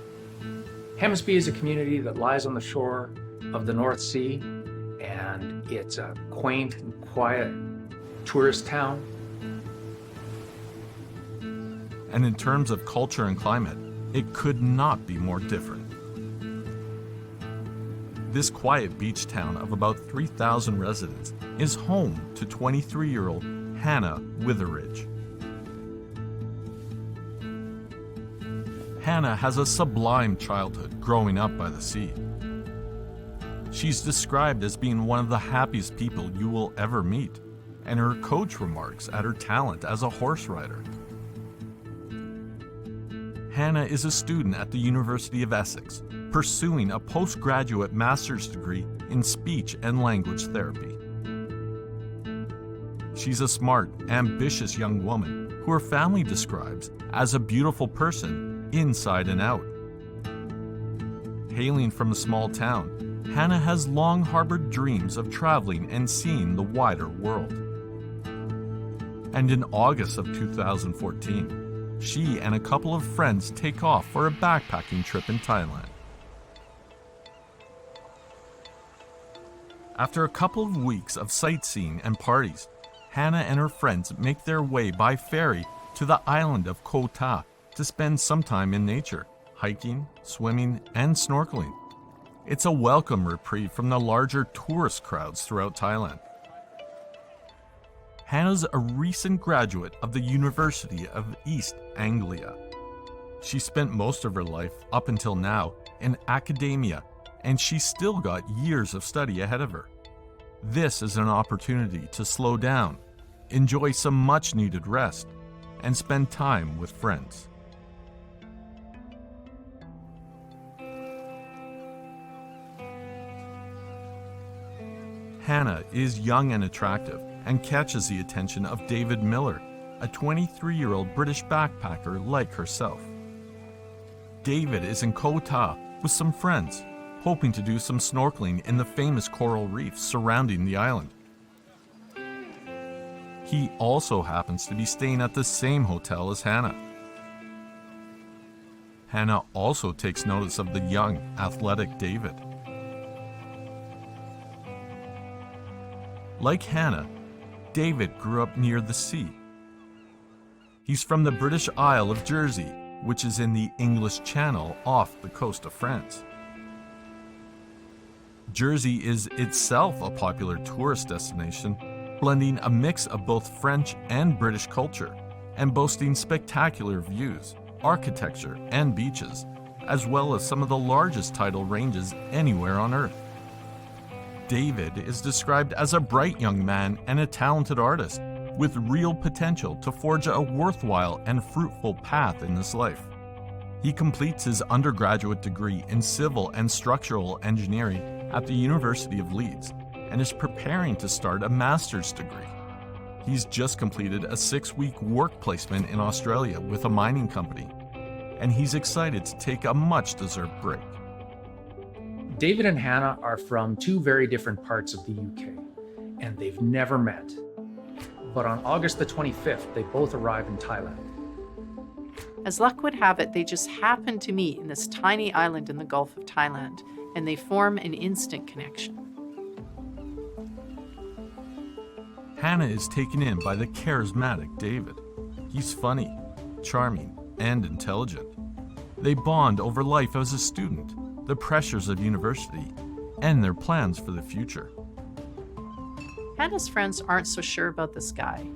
B: Hemsby is a community that lies on the shore of the North Sea, and it's a quaint and quiet tourist town.
A: And in terms of culture and climate, it could not be more different. This quiet beach town of about 3,000 residents is home to 23-year-old Hannah Witheridge. Hannah has a sublime childhood growing up by the sea. She's described as being one of the happiest people you will ever meet, and her coach remarks at her talent as a horse rider. Hannah is a student at the University of Essex, pursuing a postgraduate master's degree in speech and language therapy. She's a smart, ambitious young woman who her family describes as a beautiful person inside and out. Hailing from a small town, Hannah has long harbored dreams of traveling and seeing the wider world. And in August of 2014, she and a couple of friends take off for a backpacking trip in Thailand. After a couple of weeks of sightseeing and parties, Hannah and her friends make their way by ferry to the island of Koh Tao to spend some time in nature, hiking, swimming, and snorkeling. It's a welcome reprieve from the larger tourist crowds throughout Thailand. Hannah's a recent graduate of the University of East Anglia. She spent most of her life, up until now, in academia, and she's still got years of study ahead of her. This is an opportunity to slow down, enjoy some much-needed rest, and spend time with friends. Hannah is young and attractive, and catches the attention of David Miller, a 23-year-old British backpacker like herself. David is in Koh Tao with some friends, hoping to do some snorkeling in the famous coral reefs surrounding the island. He also happens to be staying at the same hotel as Hannah. Hannah also takes notice of the young, athletic David. Like Hannah, David grew up near the sea. He's from the British Isle of Jersey, which is in the English Channel off the coast of France. Jersey is itself a popular tourist destination, blending a mix of both French and British culture, and boasting spectacular views, architecture, and beaches, as well as some of the largest tidal ranges anywhere on Earth. David is described as a bright young man and a talented artist with real potential to forge a worthwhile and fruitful path in this life. He completes his undergraduate degree in civil and structural engineering at the University of Leeds and is preparing to start a master's degree. He's just completed a 6-week work placement in Australia with a mining company, and he's excited to take a much-deserved break.
B: David and Hannah are from two very different parts of the UK, and they've never met. But on August the 25th, they both arrive in Thailand.
D: As luck would have it, they just happen to meet in this tiny island in the Gulf of Thailand, and they form an instant connection.
A: Hannah is taken in by the charismatic David. He's funny, charming, and intelligent. They bond over life as a student, the pressures of university, and their plans for the future.
D: Hannah's friends aren't so sure about this guy.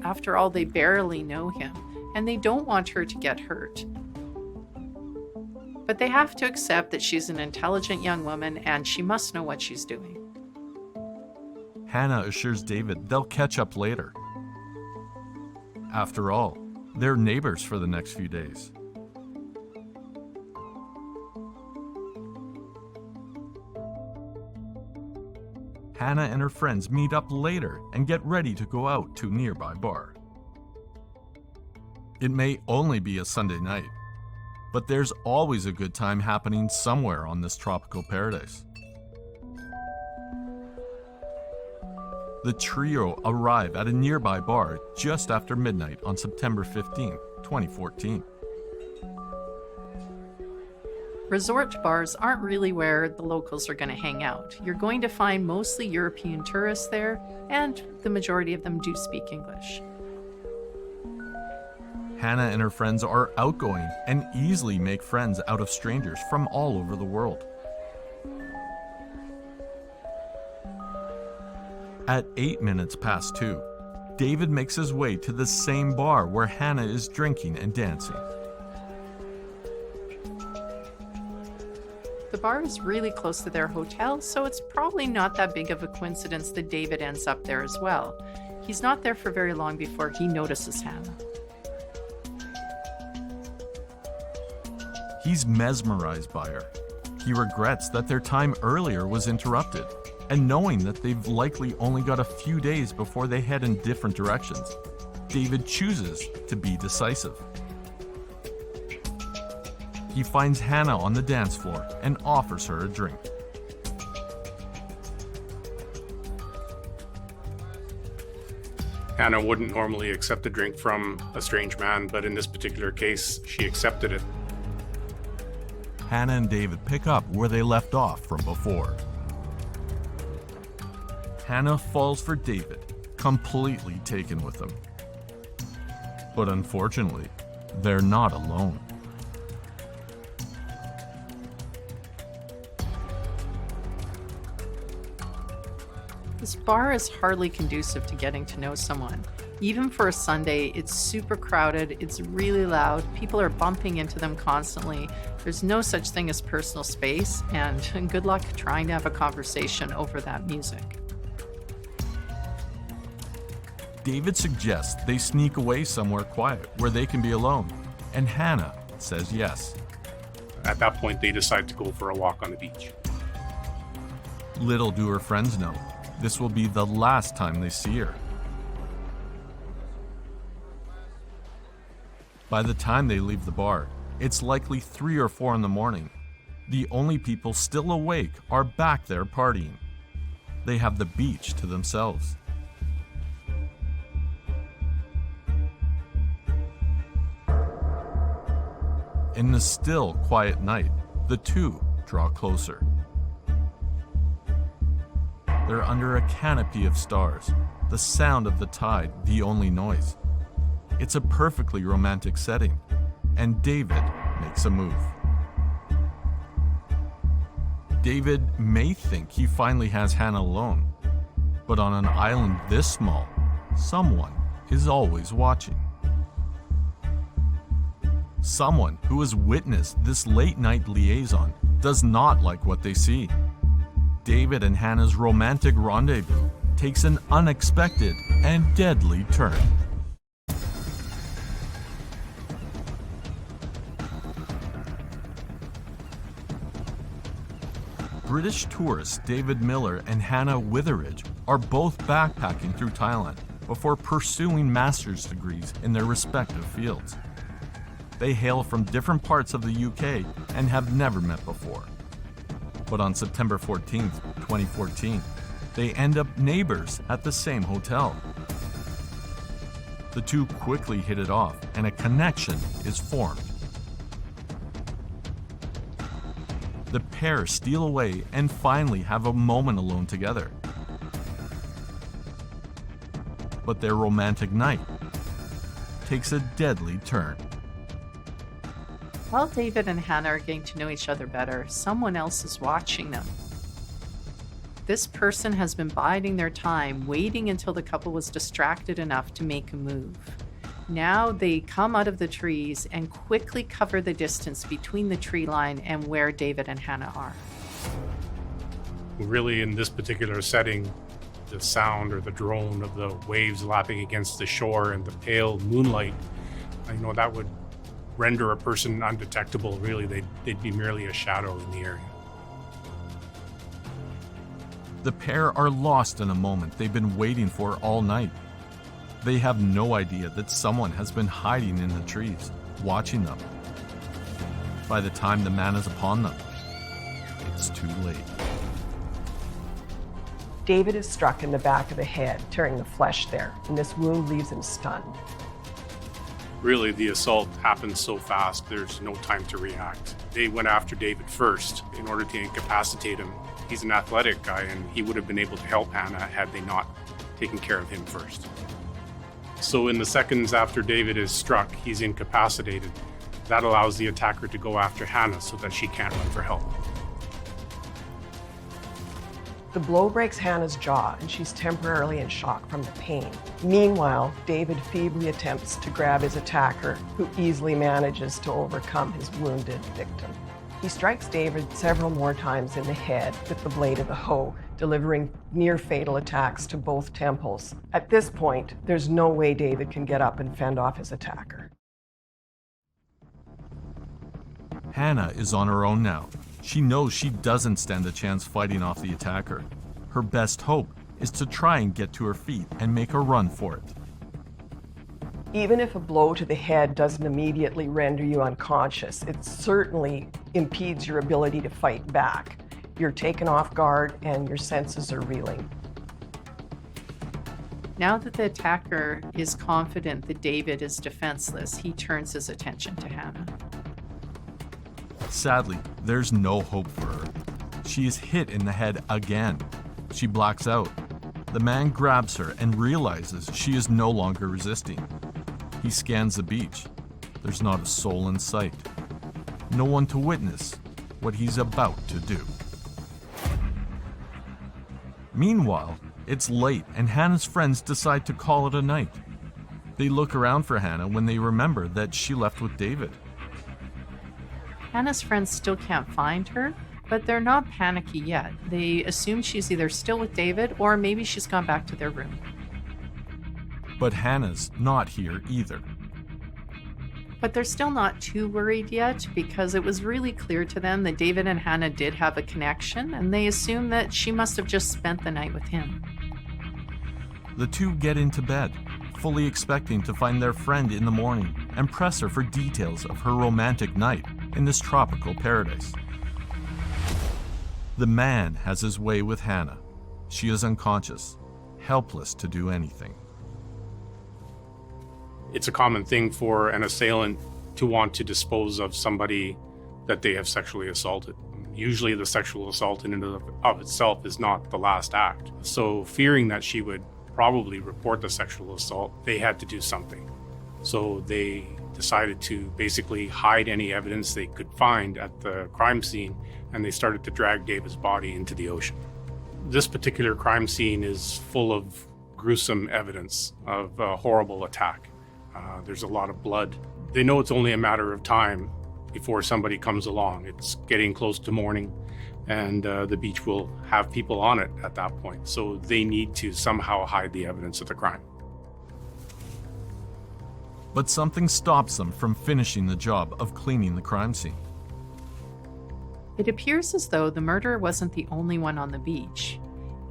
D: After all, they barely know him, and they don't want her to get hurt. But they have to accept that she's an intelligent young woman and she must know what she's doing.
A: Hannah assures David they'll catch up later. After all, they're neighbors for the next few days. Hannah and her friends meet up later and get ready to go out to a nearby bar. It may only be a Sunday night, but there's always a good time happening somewhere on this tropical paradise. The trio arrive at a nearby bar just after midnight on September 15, 2014.
D: Resort bars aren't really where the locals are going to hang out. You're going to find mostly European tourists there, and the majority of them do speak English.
A: Hannah and her friends are outgoing and easily make friends out of strangers from all over the world. At 8 minutes past 2, David makes his way to the same bar where Hannah is drinking and dancing.
D: The bar is really close to their hotel, so it's probably not that big of a coincidence that David ends up there as well. He's not there for very long before he notices Hannah.
A: He's mesmerized by her. He regrets that their time earlier was interrupted, and knowing that they've likely only got a few days before they head in different directions, David chooses to be decisive. He finds Hannah on the dance floor and offers her a drink.
C: Hannah wouldn't normally accept a drink from a strange man, but in this particular case, she accepted it.
A: Hannah and David pick up where they left off from before. Hannah falls for David, completely taken with him. But unfortunately, they're not alone.
D: This bar is hardly conducive to getting to know someone. Even for a Sunday, it's super crowded, it's really loud, people are bumping into them constantly. There's no such thing as personal space, and good luck trying to have a conversation over that music.
A: David suggests they sneak away somewhere quiet where they can be alone, and Hannah says yes.
C: At that point, they decide to go for a walk on the beach.
A: Little do her friends know, this will be the last time they see her. By the time they leave the bar, it's likely 3 or 4 in the morning. The only people still awake are back there partying. They have the beach to themselves. In the still, quiet night, the two draw closer. They're under a canopy of stars, the sound of the tide the only noise. It's a perfectly romantic setting, and David makes a move. David may think he finally has Hannah alone, but on an island this small, someone is always watching. Someone who has witnessed this late-night liaison does not like what they see. David and Hannah's romantic rendezvous takes an unexpected and deadly turn. British tourists David Miller and Hannah Witheridge are both backpacking through Thailand before pursuing master's degrees in their respective fields. They hail from different parts of the UK and have never met before. But on September 14, 2014, they end up neighbors at the same hotel. The two quickly hit it off and a connection is formed. The pair steal away and finally have a moment alone together. but their romantic night takes a deadly turn.
D: While David and Hannah are getting to know each other better, someone else is watching them. This person has been biding their time, waiting until the couple was distracted enough to make a move. Now they come out of the trees and quickly cover the distance between the tree line and where David and Hannah are.
C: Really, in this particular setting, the sound or the drone of the waves lapping against the shore and the pale moonlight, that would render a person undetectable. Really, they'd be merely a shadow in the area.
A: The pair are lost in a moment they've been waiting for all night. They have no idea that someone has been hiding in the trees, watching them. By the time the man is upon them, it's too late.
F: David is struck in the back of the head, tearing the flesh there, and this wound leaves him stunned.
C: Really, the assault happened so fast, there's no time to react. They went after David first in order to incapacitate him. He's an athletic guy, and he would have been able to help Hannah had they not taken care of him first. So in the seconds after David is struck, he's incapacitated. That allows the attacker to go after Hannah so that she can't run for help.
F: The blow breaks Hannah's jaw, and she's temporarily in shock from the pain. Meanwhile, David feebly attempts to grab his attacker, who easily manages to overcome his wounded victim. He strikes David several more times in the head with the blade of the hoe, delivering near-fatal attacks to both temples. At this point, there's no way David can get up and fend off his attacker.
A: Hannah is on her own now. She knows she doesn't stand a chance fighting off the attacker. Her best hope is to try and get to her feet and make a run for it.
F: Even if a blow to the head doesn't immediately render you unconscious, it certainly impedes your ability to fight back. You're taken off guard and your senses are reeling.
D: Now that the attacker is confident that David is defenseless, he turns his attention to Hannah.
A: Sadly, there's no hope for her. She is hit in the head again. She blacks out. The man grabs her and realizes she is no longer resisting. He scans the beach. There's not a soul in sight. No one to witness what he's about to do. Meanwhile, it's late and Hannah's friends decide to call it a night. They look around for Hannah when they remember that she left with David.
D: Hannah's friends still can't find her, but they're not panicky yet. They assume she's either still with David or maybe she's gone back to their room.
A: But Hannah's not here either.
D: But they're still not too worried yet because it was really clear to them that David and Hannah did have a connection, and they assume that she must have just spent the night with him.
A: The two get into bed, fully expecting to find their friend in the morning and press her for details of her romantic night in this tropical paradise. The man has his way with Hannah. She is unconscious, helpless to do anything.
C: It's a common thing for an assailant to want to dispose of somebody that they have sexually assaulted. Usually the sexual assault in and of itself is not the last act. So fearing that she would probably report the sexual assault, they had to do something. So they decided to basically hide any evidence they could find at the crime scene, and they started to drag David's body into the ocean. This particular crime scene is full of gruesome evidence of a horrible attack. There's a lot of blood. They know it's only a matter of time before somebody comes along. It's getting close to morning, and the beach will have people on it at that point. So they need to somehow hide the evidence of the crime.
A: But something stops them from finishing the job of cleaning the crime scene.
D: It appears as though the murderer wasn't the only one on the beach.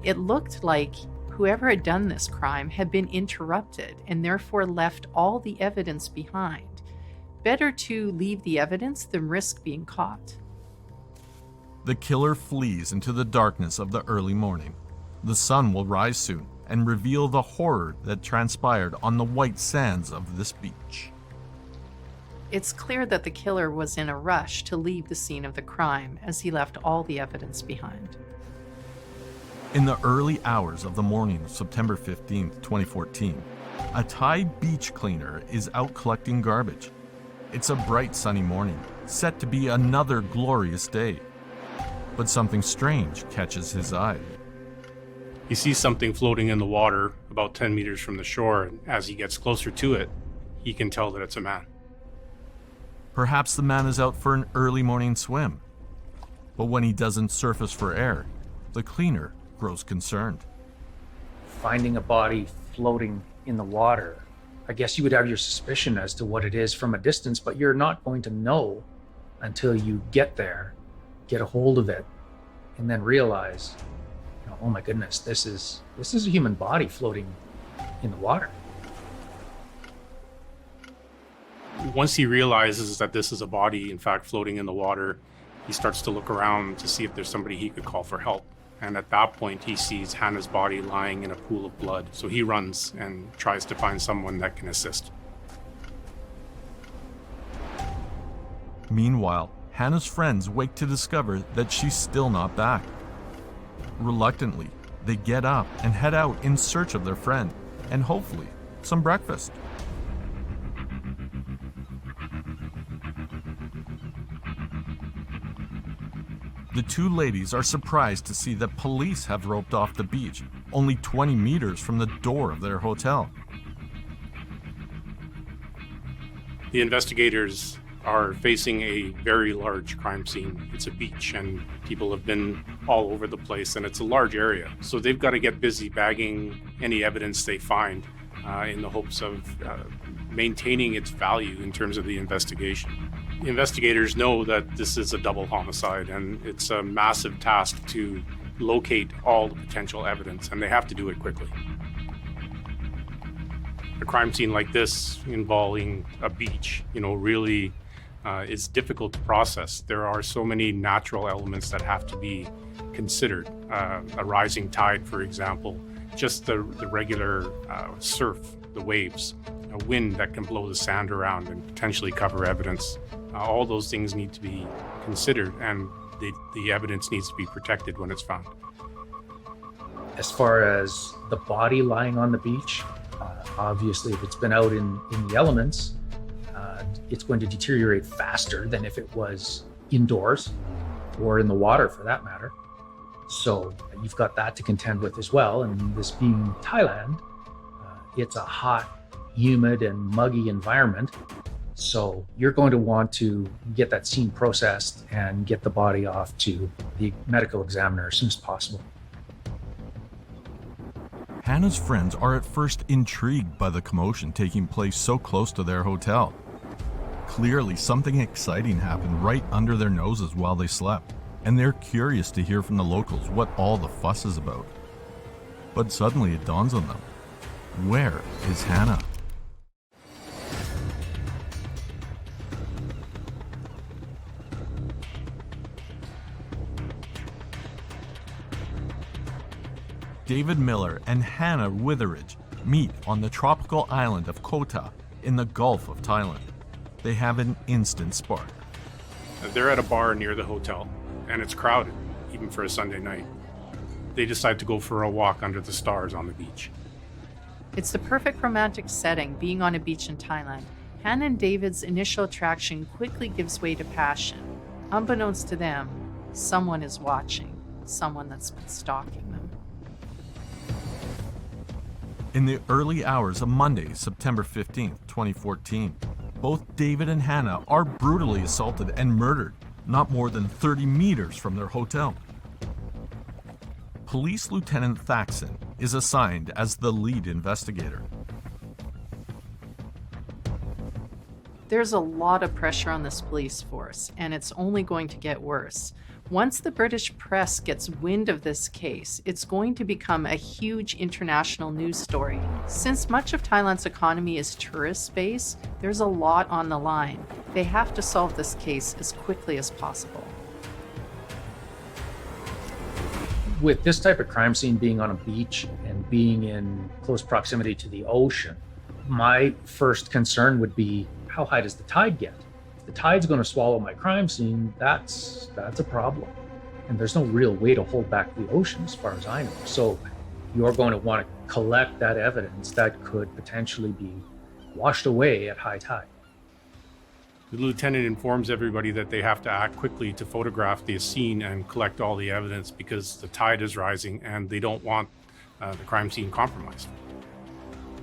D: It looked like whoever had done this crime had been interrupted and therefore left all the evidence behind. Better to leave the evidence than risk being caught.
A: The killer flees into the darkness of the early morning. The sun will rise soon and reveal the horror that transpired on the white sands of this beach.
D: It's clear that the killer was in a rush to leave the scene of the crime as he left all the evidence behind.
A: In the early hours of the morning of September 15, 2014, a Thai beach cleaner is out collecting garbage. It's a bright sunny morning, set to be another glorious day. But something strange catches his eye.
C: He sees something floating in the water about 10 meters from the shore, and as he gets closer to it, he can tell that it's a man.
A: Perhaps the man is out for an early morning swim. But when he doesn't surface for air, the cleaner grows concerned.
B: Finding a body floating in the water, I guess you would have your suspicion as to what it is from a distance, but you're not going to know until you get there, get a hold of it, and then realize, oh my goodness, this is a human body floating in the water.
C: Once he realizes that this is a body, in fact, floating in the water, he starts to look around to see if there's somebody he could call for help. And at that point, he sees Hannah's body lying in a pool of blood. So he runs and tries to find someone that can assist.
A: Meanwhile, Hannah's friends wake to discover that she's still not back. Reluctantly, they get up and head out in search of their friend, and hopefully, some breakfast. The two ladies are surprised to see that police have roped off the beach, only 20 meters from the door of their hotel.
C: The investigators are facing a very large crime scene. It's a beach and people have been all over the place and it's a large area. So they've got to get busy bagging any evidence they find in the hopes of maintaining its value in terms of the investigation. The investigators know that this is a double homicide and it's a massive task to locate all the potential evidence, and they have to do it quickly. A crime scene like this involving a beach, really is difficult to process. There are so many natural elements that have to be considered. A rising tide, for example, just the regular surf, the waves, a wind that can blow the sand around and potentially cover evidence. All those things need to be considered, and the evidence needs to be protected when it's found.
B: As far as the body lying on the beach, obviously if it's been out in the elements, it's going to deteriorate faster than if it was indoors or in the water for that matter. So you've got that to contend with as well. And this being Thailand, it's a hot, humid and muggy environment. So you're going to want to get that scene processed and get the body off to the medical examiner as soon as possible.
A: Hannah's friends are at first intrigued by the commotion taking place so close to their hotel. Clearly, something exciting happened right under their noses while they slept, and they're curious to hear from the locals what all the fuss is about. But suddenly it dawns on them. Where is Hannah? David Miller and Hannah Witheridge meet on the tropical island of Koh Tao in the Gulf of Thailand. They have an instant spark.
C: They're at a bar near the hotel, and it's crowded, even for a Sunday night. They decide to go for a walk under the stars on the beach.
D: It's the perfect romantic setting, being on a beach in Thailand. Hannah and David's initial attraction quickly gives way to passion. Unbeknownst to them, someone is watching, someone that's been stalking them.
A: In the early hours of Monday, September 15th, 2014, both David and Hannah are brutally assaulted and murdered, not more than 30 meters from their hotel. Police Lieutenant Thackson is assigned as the lead investigator.
D: There's a lot of pressure on this police force, and it's only going to get worse. Once the British press gets wind of this case, it's going to become a huge international news story. Since much of Thailand's economy is tourist-based, there's a lot on the line. They have to solve this case as quickly as possible.
B: With this type of crime scene being on a beach and being in close proximity to the ocean, my first concern would be, how high does the tide get? If the tide's going to swallow my crime scene, that's a problem.
G: and there's no real way to hold back the ocean as far as I know. So you're going to want to collect that evidence that could potentially be washed away at high tide.
C: The lieutenant informs everybody that they have to act quickly to photograph the scene and collect all the evidence because the tide is rising and they don't want the crime scene compromised.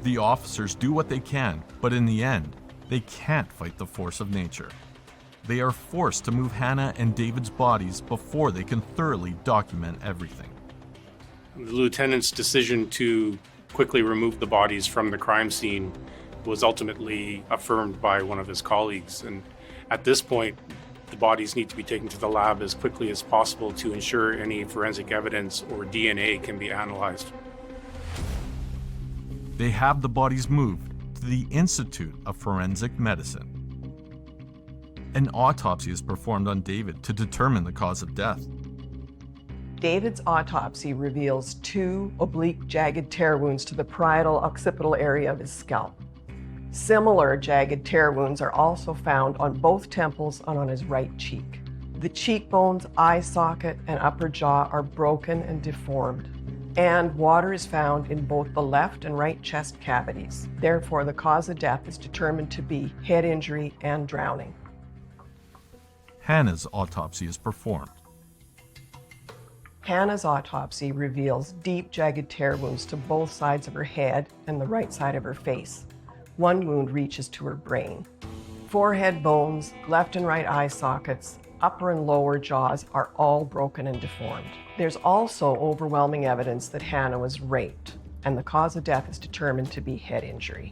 A: The officers do what they can, but in the end, they can't fight the force of nature. They are forced to move Hannah and David's bodies before they can thoroughly document everything.
C: The lieutenant's decision to quickly remove the bodies from the crime scene was ultimately affirmed by one of his colleagues. And at this point, the bodies need to be taken to the lab as quickly as possible to ensure any forensic evidence or DNA can be analyzed.
A: They have the bodies moved to the Institute of Forensic Medicine. An autopsy is performed on David to determine the cause of death.
F: David's autopsy reveals 2 oblique jagged tear wounds to the parietal occipital area of his scalp. Similar jagged tear wounds are also found on both temples and on his right cheek. The cheekbones, eye socket, and upper jaw are broken and deformed, and water is found in both the left and right chest cavities. Therefore, the cause of death is determined to be head injury and drowning.
A: Hannah's autopsy is performed.
F: Hannah's autopsy reveals deep jagged tear wounds to both sides of her head and the right side of her face. 1 wound reaches to her brain. Forehead bones, left and right eye sockets, upper and lower jaws are all broken and deformed. There's also overwhelming evidence that Hannah was raped, and the cause of death is determined to be head injury.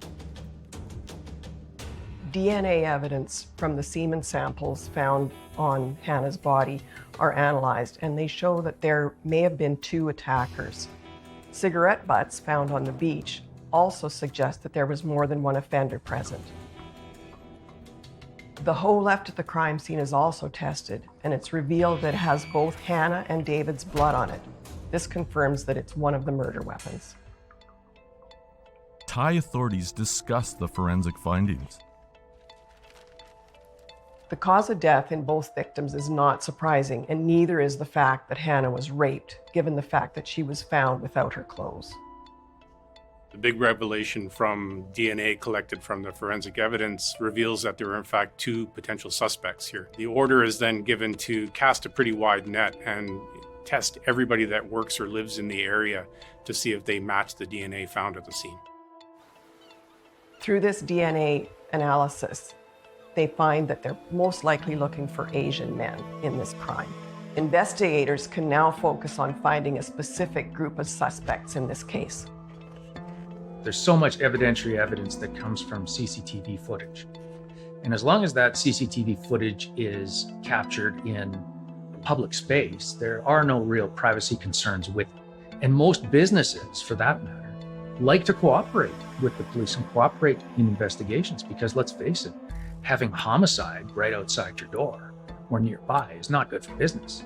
F: DNA evidence from the semen samples found on Hannah's body are analyzed, and they show that there may have been 2 attackers. Cigarette butts found on the beach also suggest that there was more than 1 offender present. The hoe left at the crime scene is also tested, and it's revealed that it has both Hannah and David's blood on it. This confirms that it's one of the murder weapons.
A: Thai authorities discuss the forensic findings.
F: The cause of death in both victims is not surprising, and neither is the fact that Hannah was raped, given the fact that she was found without her clothes.
C: The big revelation from DNA collected from the forensic evidence reveals that there were in fact 2 potential suspects here. The order is then given to cast a pretty wide net and test everybody that works or lives in the area to see if they match the DNA found at the scene.
F: Through this DNA analysis, they find that they're most likely looking for Asian men in this crime. Investigators can now focus on finding a specific group of suspects in this case.
G: There's so much evidentiary evidence that comes from CCTV footage. And as long as that CCTV footage is captured in public space, there are no real privacy concerns with it. And most businesses, for that matter, like to cooperate with the police and cooperate in investigations because, let's face it, having homicide right outside your door or nearby is not good for business.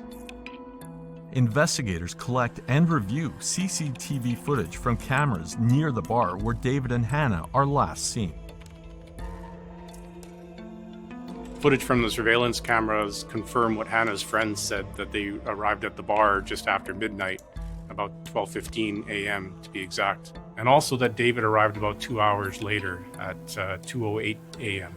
A: Investigators collect and review CCTV footage from cameras near the bar where David and Hannah are last seen.
C: Footage from the surveillance cameras confirm what Hannah's friends said, that they arrived at the bar just after midnight, about 12:15 a.m. to be exact, and also that David arrived about 2 hours later at 2:08 a.m.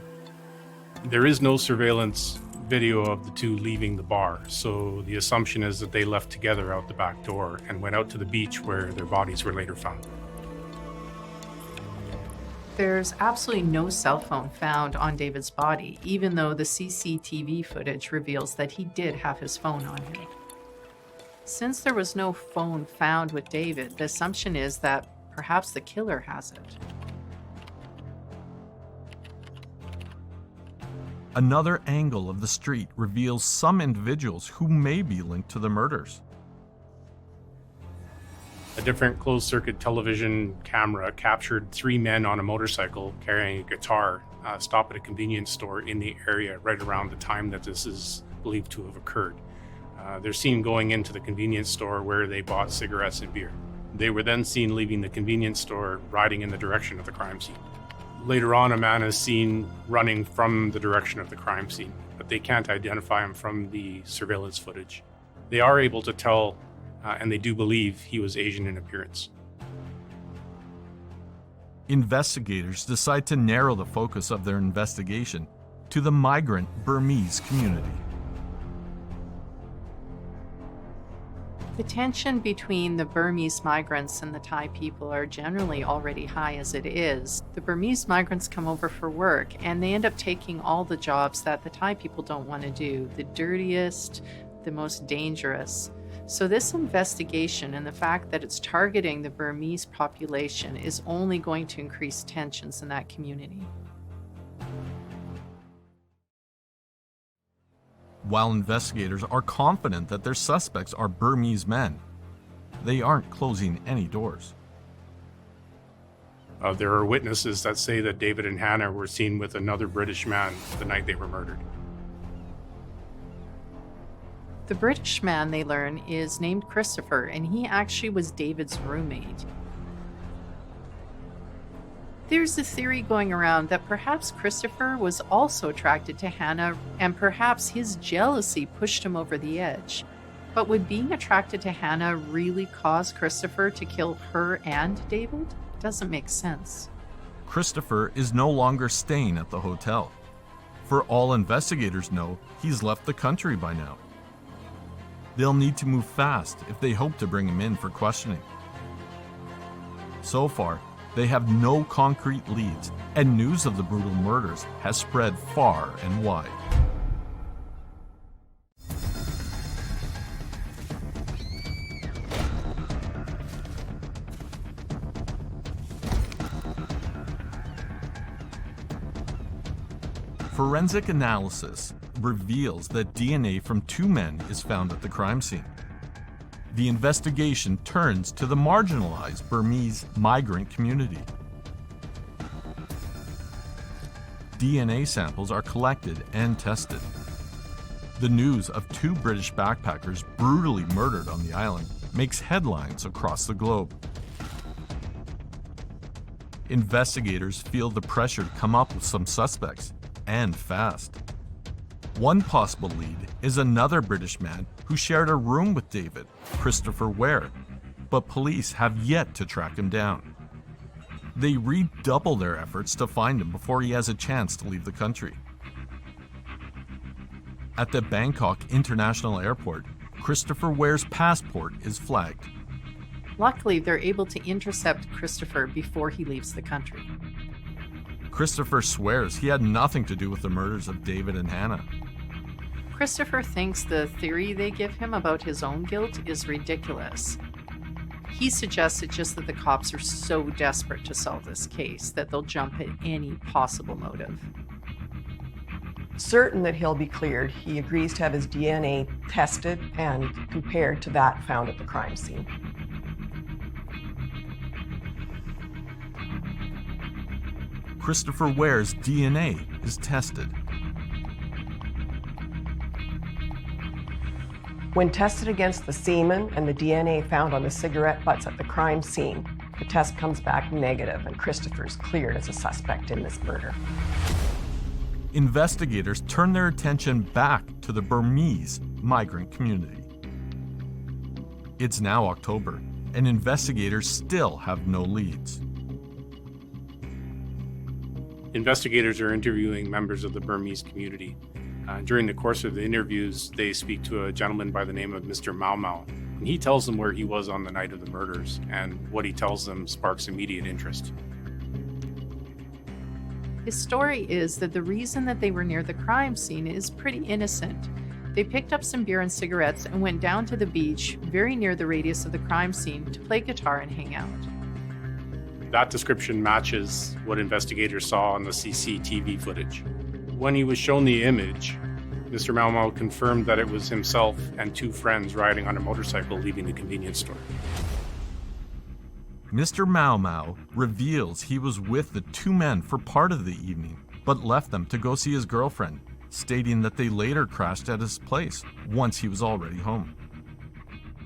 C: There is no surveillance video of the 2 leaving the bar, so the assumption is that they left together out the back door and went out to the beach where their bodies were later found.
D: There's absolutely no cell phone found on David's body, even though the CCTV footage reveals that he did have his phone on him. Since there was no phone found with David, the assumption is that perhaps the killer has it.
A: Another angle of the street reveals some individuals who may be linked to the murders.
C: A different closed-circuit television camera captured 3 men on a motorcycle carrying a guitar stop at a convenience store in the area right around the time that this is believed to have occurred. They're seen going into the convenience store where they bought cigarettes and beer. They were then seen leaving the convenience store, riding in the direction of the crime scene. Later on, a man is seen running from the direction of the crime scene, but they can't identify him from the surveillance footage. They are able to tell, and they do believe he was Asian in appearance.
A: Investigators decide to narrow the focus of their investigation to the migrant Burmese community.
D: The tension between the Burmese migrants and the Thai people are generally already high as it is. The Burmese migrants come over for work and they end up taking all the jobs that the Thai people don't want to do, the dirtiest, the most dangerous. So this investigation and the fact that it's targeting the Burmese population is only going to increase tensions in that community.
A: While investigators are confident that their suspects are Burmese men, they aren't closing any doors.
C: There are witnesses that say that David and Hannah were seen with another British man the night they were murdered.
D: The British man, they learn, is named Christopher, and he actually was David's roommate. There's a theory going around that perhaps Christopher was also attracted to Hannah, and perhaps his jealousy pushed him over the edge. But would being attracted to Hannah really cause Christopher to kill her and David? Doesn't make sense.
A: Christopher is no longer staying at the hotel. For all investigators know, he's left the country by now. They'll need to move fast if they hope to bring him in for questioning. So far, they have no concrete leads, and news of the brutal murders has spread far and wide. Forensic analysis reveals that DNA from two men is found at the crime scene. The investigation turns to the marginalized Burmese migrant community. DNA samples are collected and tested. The news of two British backpackers brutally murdered on the island makes headlines across the globe. Investigators feel the pressure to come up with some suspects, and fast. One possible lead is another British man who shared a room with David, Christopher Ware, but police have yet to track him down. They redouble their efforts to find him before he has a chance to leave the country. At the Bangkok International Airport, Christopher Ware's passport is flagged.
D: Luckily, they're able to intercept Christopher before he leaves the country.
A: Christopher swears he had nothing to do with the murders of David and Hannah.
D: Christopher thinks the theory they give him about his own guilt is ridiculous. He suggests it's just that the cops are so desperate to solve this case that they'll jump at any possible motive.
F: Certain that he'll be cleared, he agrees to have his DNA tested and compared to that found at the crime scene.
A: Christopher Ware's DNA is tested.
F: When tested against the semen and the DNA found on the cigarette butts at the crime scene, the test comes back negative and Christopher's cleared as a suspect in this murder.
A: Investigators turn their attention back to the Burmese migrant community. It's now October, and investigators still have no leads.
C: Investigators are interviewing members of the Burmese community. During the course of the interviews, they speak to a gentleman by the name of Mr. Mau Mau. And he tells them where he was on the night of the murders, and what he tells them sparks immediate interest.
D: His story is that the reason that they were near the crime scene is pretty innocent. They picked up some beer and cigarettes and went down to the beach, very near the radius of the crime scene, to play guitar and hang out.
C: That description matches what investigators saw on the CCTV footage. When he was shown the image, Mr. Mau Mau confirmed that it was himself and two friends riding on a motorcycle leaving the convenience store.
A: Mr. Mau Mau reveals he was with the two men for part of the evening, but left them to go see his girlfriend, stating that they later crashed at his place once he was already home.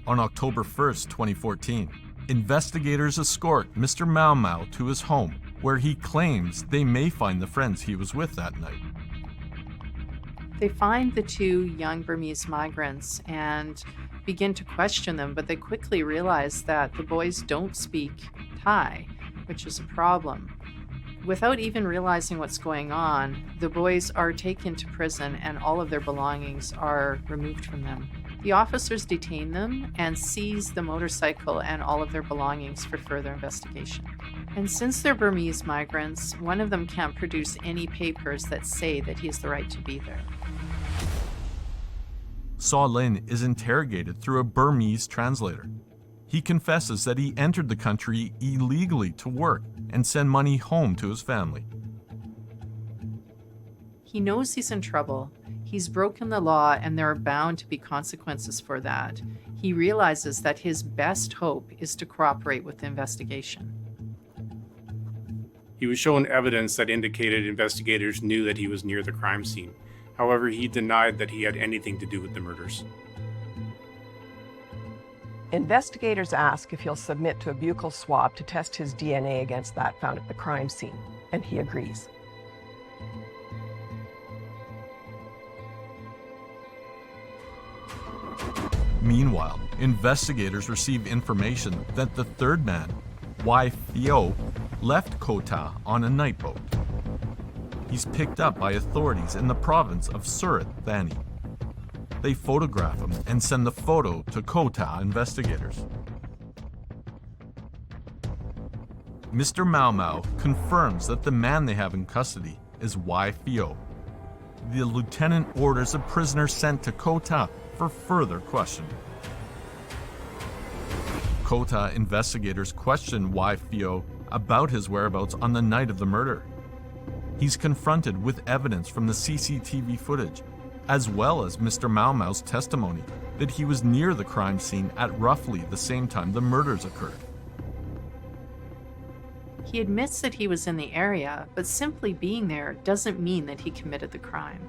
A: On October 1st, 2014, investigators escort Mr. Mau Mau to his home, where he claims they may find the friends he was with that night.
D: They find the two young Burmese migrants, and begin to question them, but they quickly realize that the boys don't speak Thai, which is a problem. Without even realizing what's going on, the boys are taken to prison and all of their belongings are removed from them. The officers detain them and seize the motorcycle and all of their belongings for further investigation. And since they're Burmese migrants, one of them can't produce any papers that say that he has the right to be there.
A: Saw Lin is interrogated through a Burmese translator. He confesses that he entered the country illegally to work and send money home to his family.
D: He knows he's in trouble. He's broken the law and there are bound to be consequences for that. He realizes that his best hope is to cooperate with the investigation.
C: He was shown evidence that indicated investigators knew that he was near the crime scene. However, he denied that he had anything to do with the murders.
F: Investigators ask if he'll submit to a buccal swab to test his DNA against that found at the crime scene, and he agrees.
A: Meanwhile, investigators receive information that the third man, Wai Phyo, left Koh Tao on a night boat. He's picked up by authorities in the province of Surat Thani. They photograph him and send the photo to Koh Tao investigators. Mr. Mau Mau confirms that the man they have in custody is Wai Phyo. The lieutenant orders a prisoner sent to Koh Tao for further questioning. Koh Tao investigators question Wai Phyo about his whereabouts on the night of the murder. He's confronted with evidence from the CCTV footage, as well as Mr. Mau Mau's testimony that he was near the crime scene at roughly the same time the murders occurred.
D: He admits that he was in the area, but simply being there doesn't mean that he committed the crime.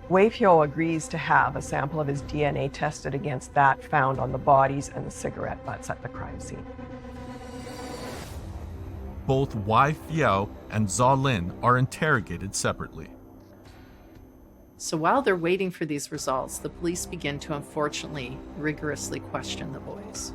F: Wai Phyo agrees to have a sample of his DNA tested against that found on the bodies and the cigarette butts at the crime scene.
A: Both Wai Phyo and Zaw Lin are interrogated separately.
D: So while they're waiting for these results, the police begin to unfortunately rigorously question the boys.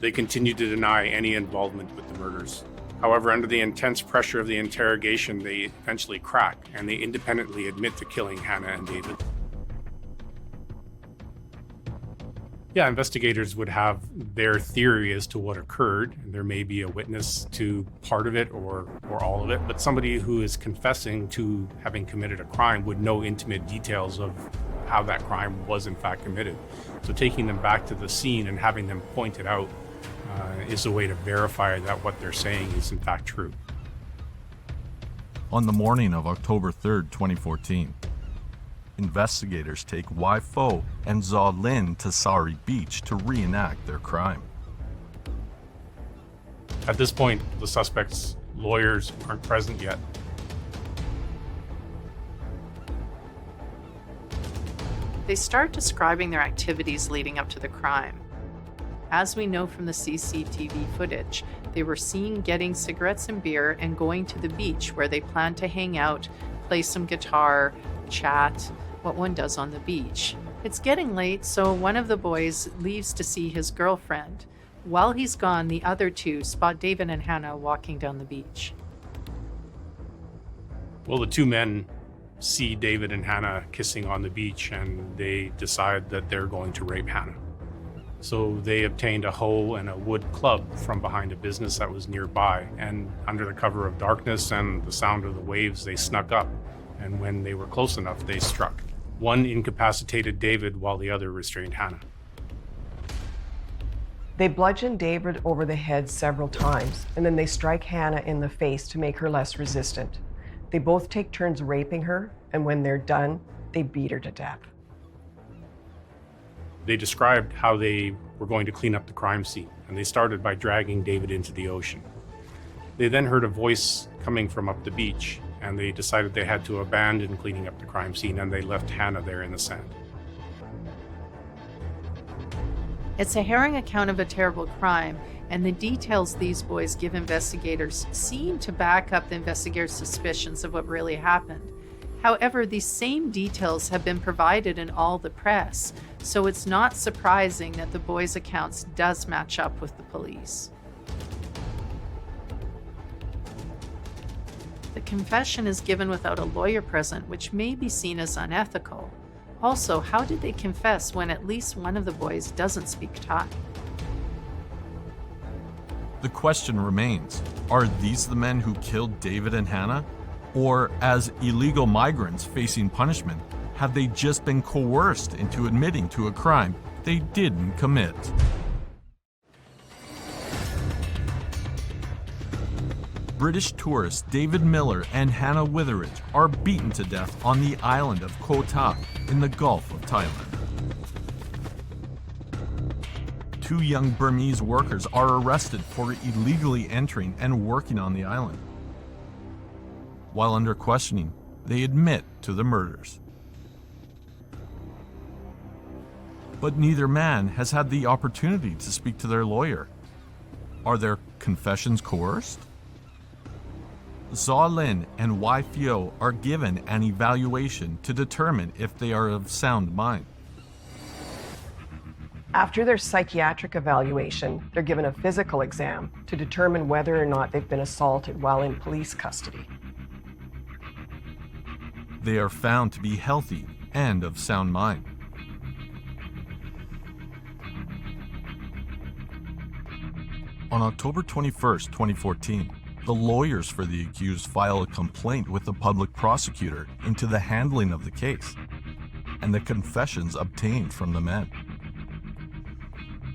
C: They continue to deny any involvement with the murders. However, under the intense pressure of the interrogation, they eventually crack and they independently admit to killing Hannah and David. Yeah, investigators would have their theory as to what occurred. There may be a witness to part of it or all of it, but somebody who is confessing to having committed a crime would know intimate details of how that crime was in fact committed. So taking them back to the scene and having them pointed out is a way to verify that what they're saying is in fact true.
A: On the morning of October 3rd, 2014, investigators take Wai Phyo and Zaw Lin to Sari Beach to reenact their crime.
C: At this point, the suspects' lawyers aren't present yet.
D: They start describing their activities leading up to the crime. As we know from the CCTV footage, they were seen getting cigarettes and beer and going to the beach where they planned to hang out, play some guitar, chat, what one does on the beach. It's getting late, so one of the boys leaves to see his girlfriend. While he's gone, the other two spot David and Hannah walking down the beach.
C: Well, the two men see David and Hannah kissing on the beach and they decide that they're going to rape Hannah. So they obtained a hoe and a wood club from behind a business that was nearby, and under the cover of darkness and the sound of the waves, they snuck up, and when they were close enough, they struck. One incapacitated David while the other restrained Hannah.
F: They bludgeon David over the head several times, and then they strike Hannah in the face to make her less resistant. They both take turns raping her, and when they're done, they beat her to death.
C: They described how they were going to clean up the crime scene, and they started by dragging David into the ocean. They then heard a voice coming from up the beach, and they decided they had to abandon cleaning up the crime scene, and they left Hannah there in the sand.
D: It's a harrowing account of a terrible crime, and the details these boys give investigators seem to back up the investigators' suspicions of what really happened. However, these same details have been provided in all the press, so it's not surprising that the boys' accounts does match up with the police. The confession is given without a lawyer present, which may be seen as unethical. Also, how did they confess when at least one of the boys doesn't speak Thai?
A: The question remains, are these the men who killed David and Hannah? Or, as illegal migrants facing punishment, have they just been coerced into admitting to a crime they didn't commit? British tourists David Miller and Hannah Witheridge are beaten to death on the island of Koh Tao in the Gulf of Thailand. 2 young Burmese workers are arrested for illegally entering and working on the island. While under questioning, they admit to the murders. But neither man has had the opportunity to speak to their lawyer. Are their confessions coerced? Zaw Lin and Wai Fio are given an evaluation to determine if they are of sound mind.
F: After their psychiatric evaluation, they're given a physical exam to determine whether or not they've been assaulted while in police custody.
A: They are found to be healthy and of sound mind. On October 21st, 2014, the lawyers for the accused file a complaint with the public prosecutor into the handling of the case and the confessions obtained from the men.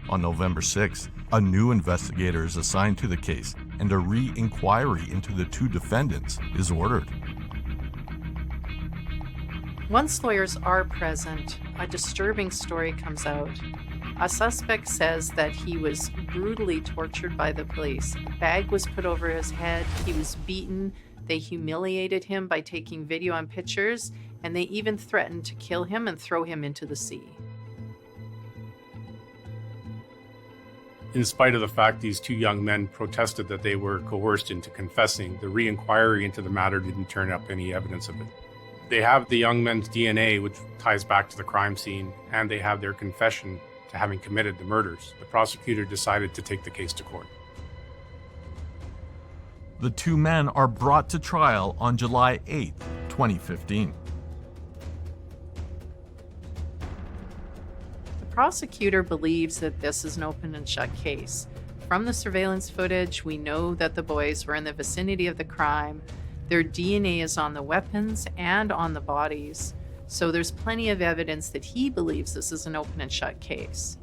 A: On November 6th, a new investigator is assigned to the case and a re-inquiry into the 2 defendants is ordered.
D: Once lawyers are present, a disturbing story comes out. A suspect says that he was brutally tortured by the police. A bag was put over his head, he was beaten, they humiliated him by taking video and pictures, and they even threatened to kill him and throw him into the sea.
C: In spite of the fact these 2 young men protested that they were coerced into confessing, the re-inquiry into the matter didn't turn up any evidence of it. They have the young men's DNA, which ties back to the crime scene, and they have their confession to having committed the murders. The prosecutor decided to take the case to court.
A: The 2 men are brought to trial on July 8, 2015.
D: The prosecutor believes that this is an open and shut case. From the surveillance footage, we know that the boys were in the vicinity of the crime. Their DNA is on the weapons and on the bodies, so there's plenty of evidence that he believes this is an open and shut case.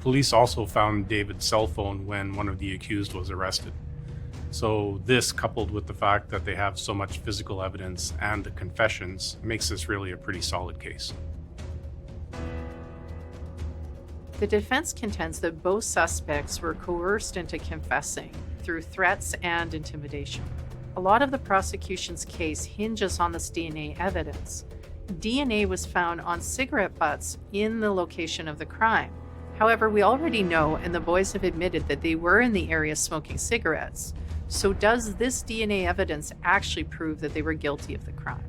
C: Police also found David's cell phone when one of the accused was arrested. So this, coupled with the fact that they have so much physical evidence and the confessions, makes this really a pretty solid case.
D: The defense contends that both suspects were coerced into confessing through threats and intimidation. A lot of the prosecution's case hinges on this DNA evidence. DNA was found on cigarette butts in the location of the crime. However, we already know, and the boys have admitted, that they were in the area smoking cigarettes. So does this DNA evidence actually prove that they were guilty of the crime?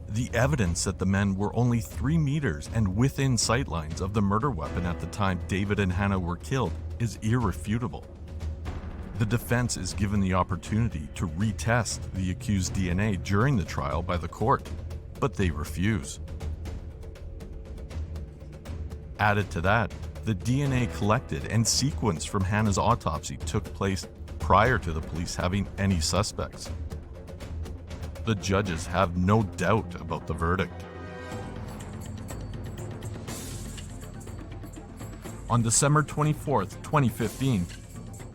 A: The evidence that the men were only 3 meters and within sightlines of the murder weapon at the time David and Hannah were killed is irrefutable. The defense is given the opportunity to retest the accused's DNA during the trial by the court, but they refuse. Added to that, the DNA collected and sequenced from Hannah's autopsy took place prior to the police having any suspects. The judges have no doubt about the verdict. On December 24th, 2015,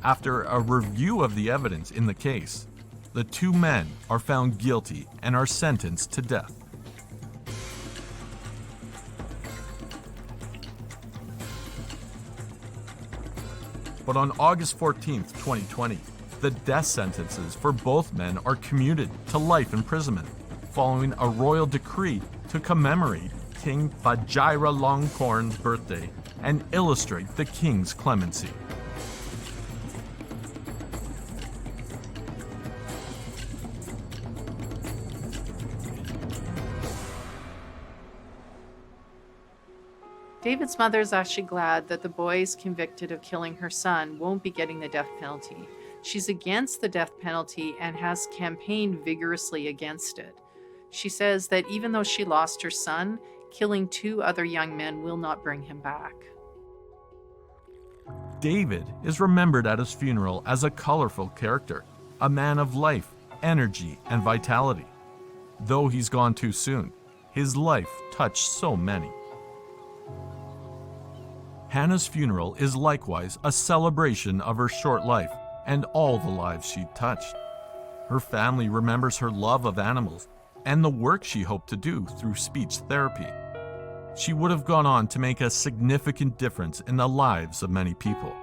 A: after a review of the evidence in the case, the 2 men are found guilty and are sentenced to death. But on August 14th, 2020, the death sentences for both men are commuted to life imprisonment, following a royal decree to commemorate King Vajiralongkorn's birthday and illustrate the king's clemency.
D: David's mother is actually glad that the boys convicted of killing her son won't be getting the death penalty. She's against the death penalty and has campaigned vigorously against it. She says that even though she lost her son, killing 2 other young men will not bring him back.
A: David is remembered at his funeral as a colorful character, a man of life, energy, and vitality. Though he's gone too soon, his life touched so many. Hannah's funeral is likewise a celebration of her short life and all the lives she touched. Her family remembers her love of animals and the work she hoped to do through speech therapy. She would have gone on to make a significant difference in the lives of many people.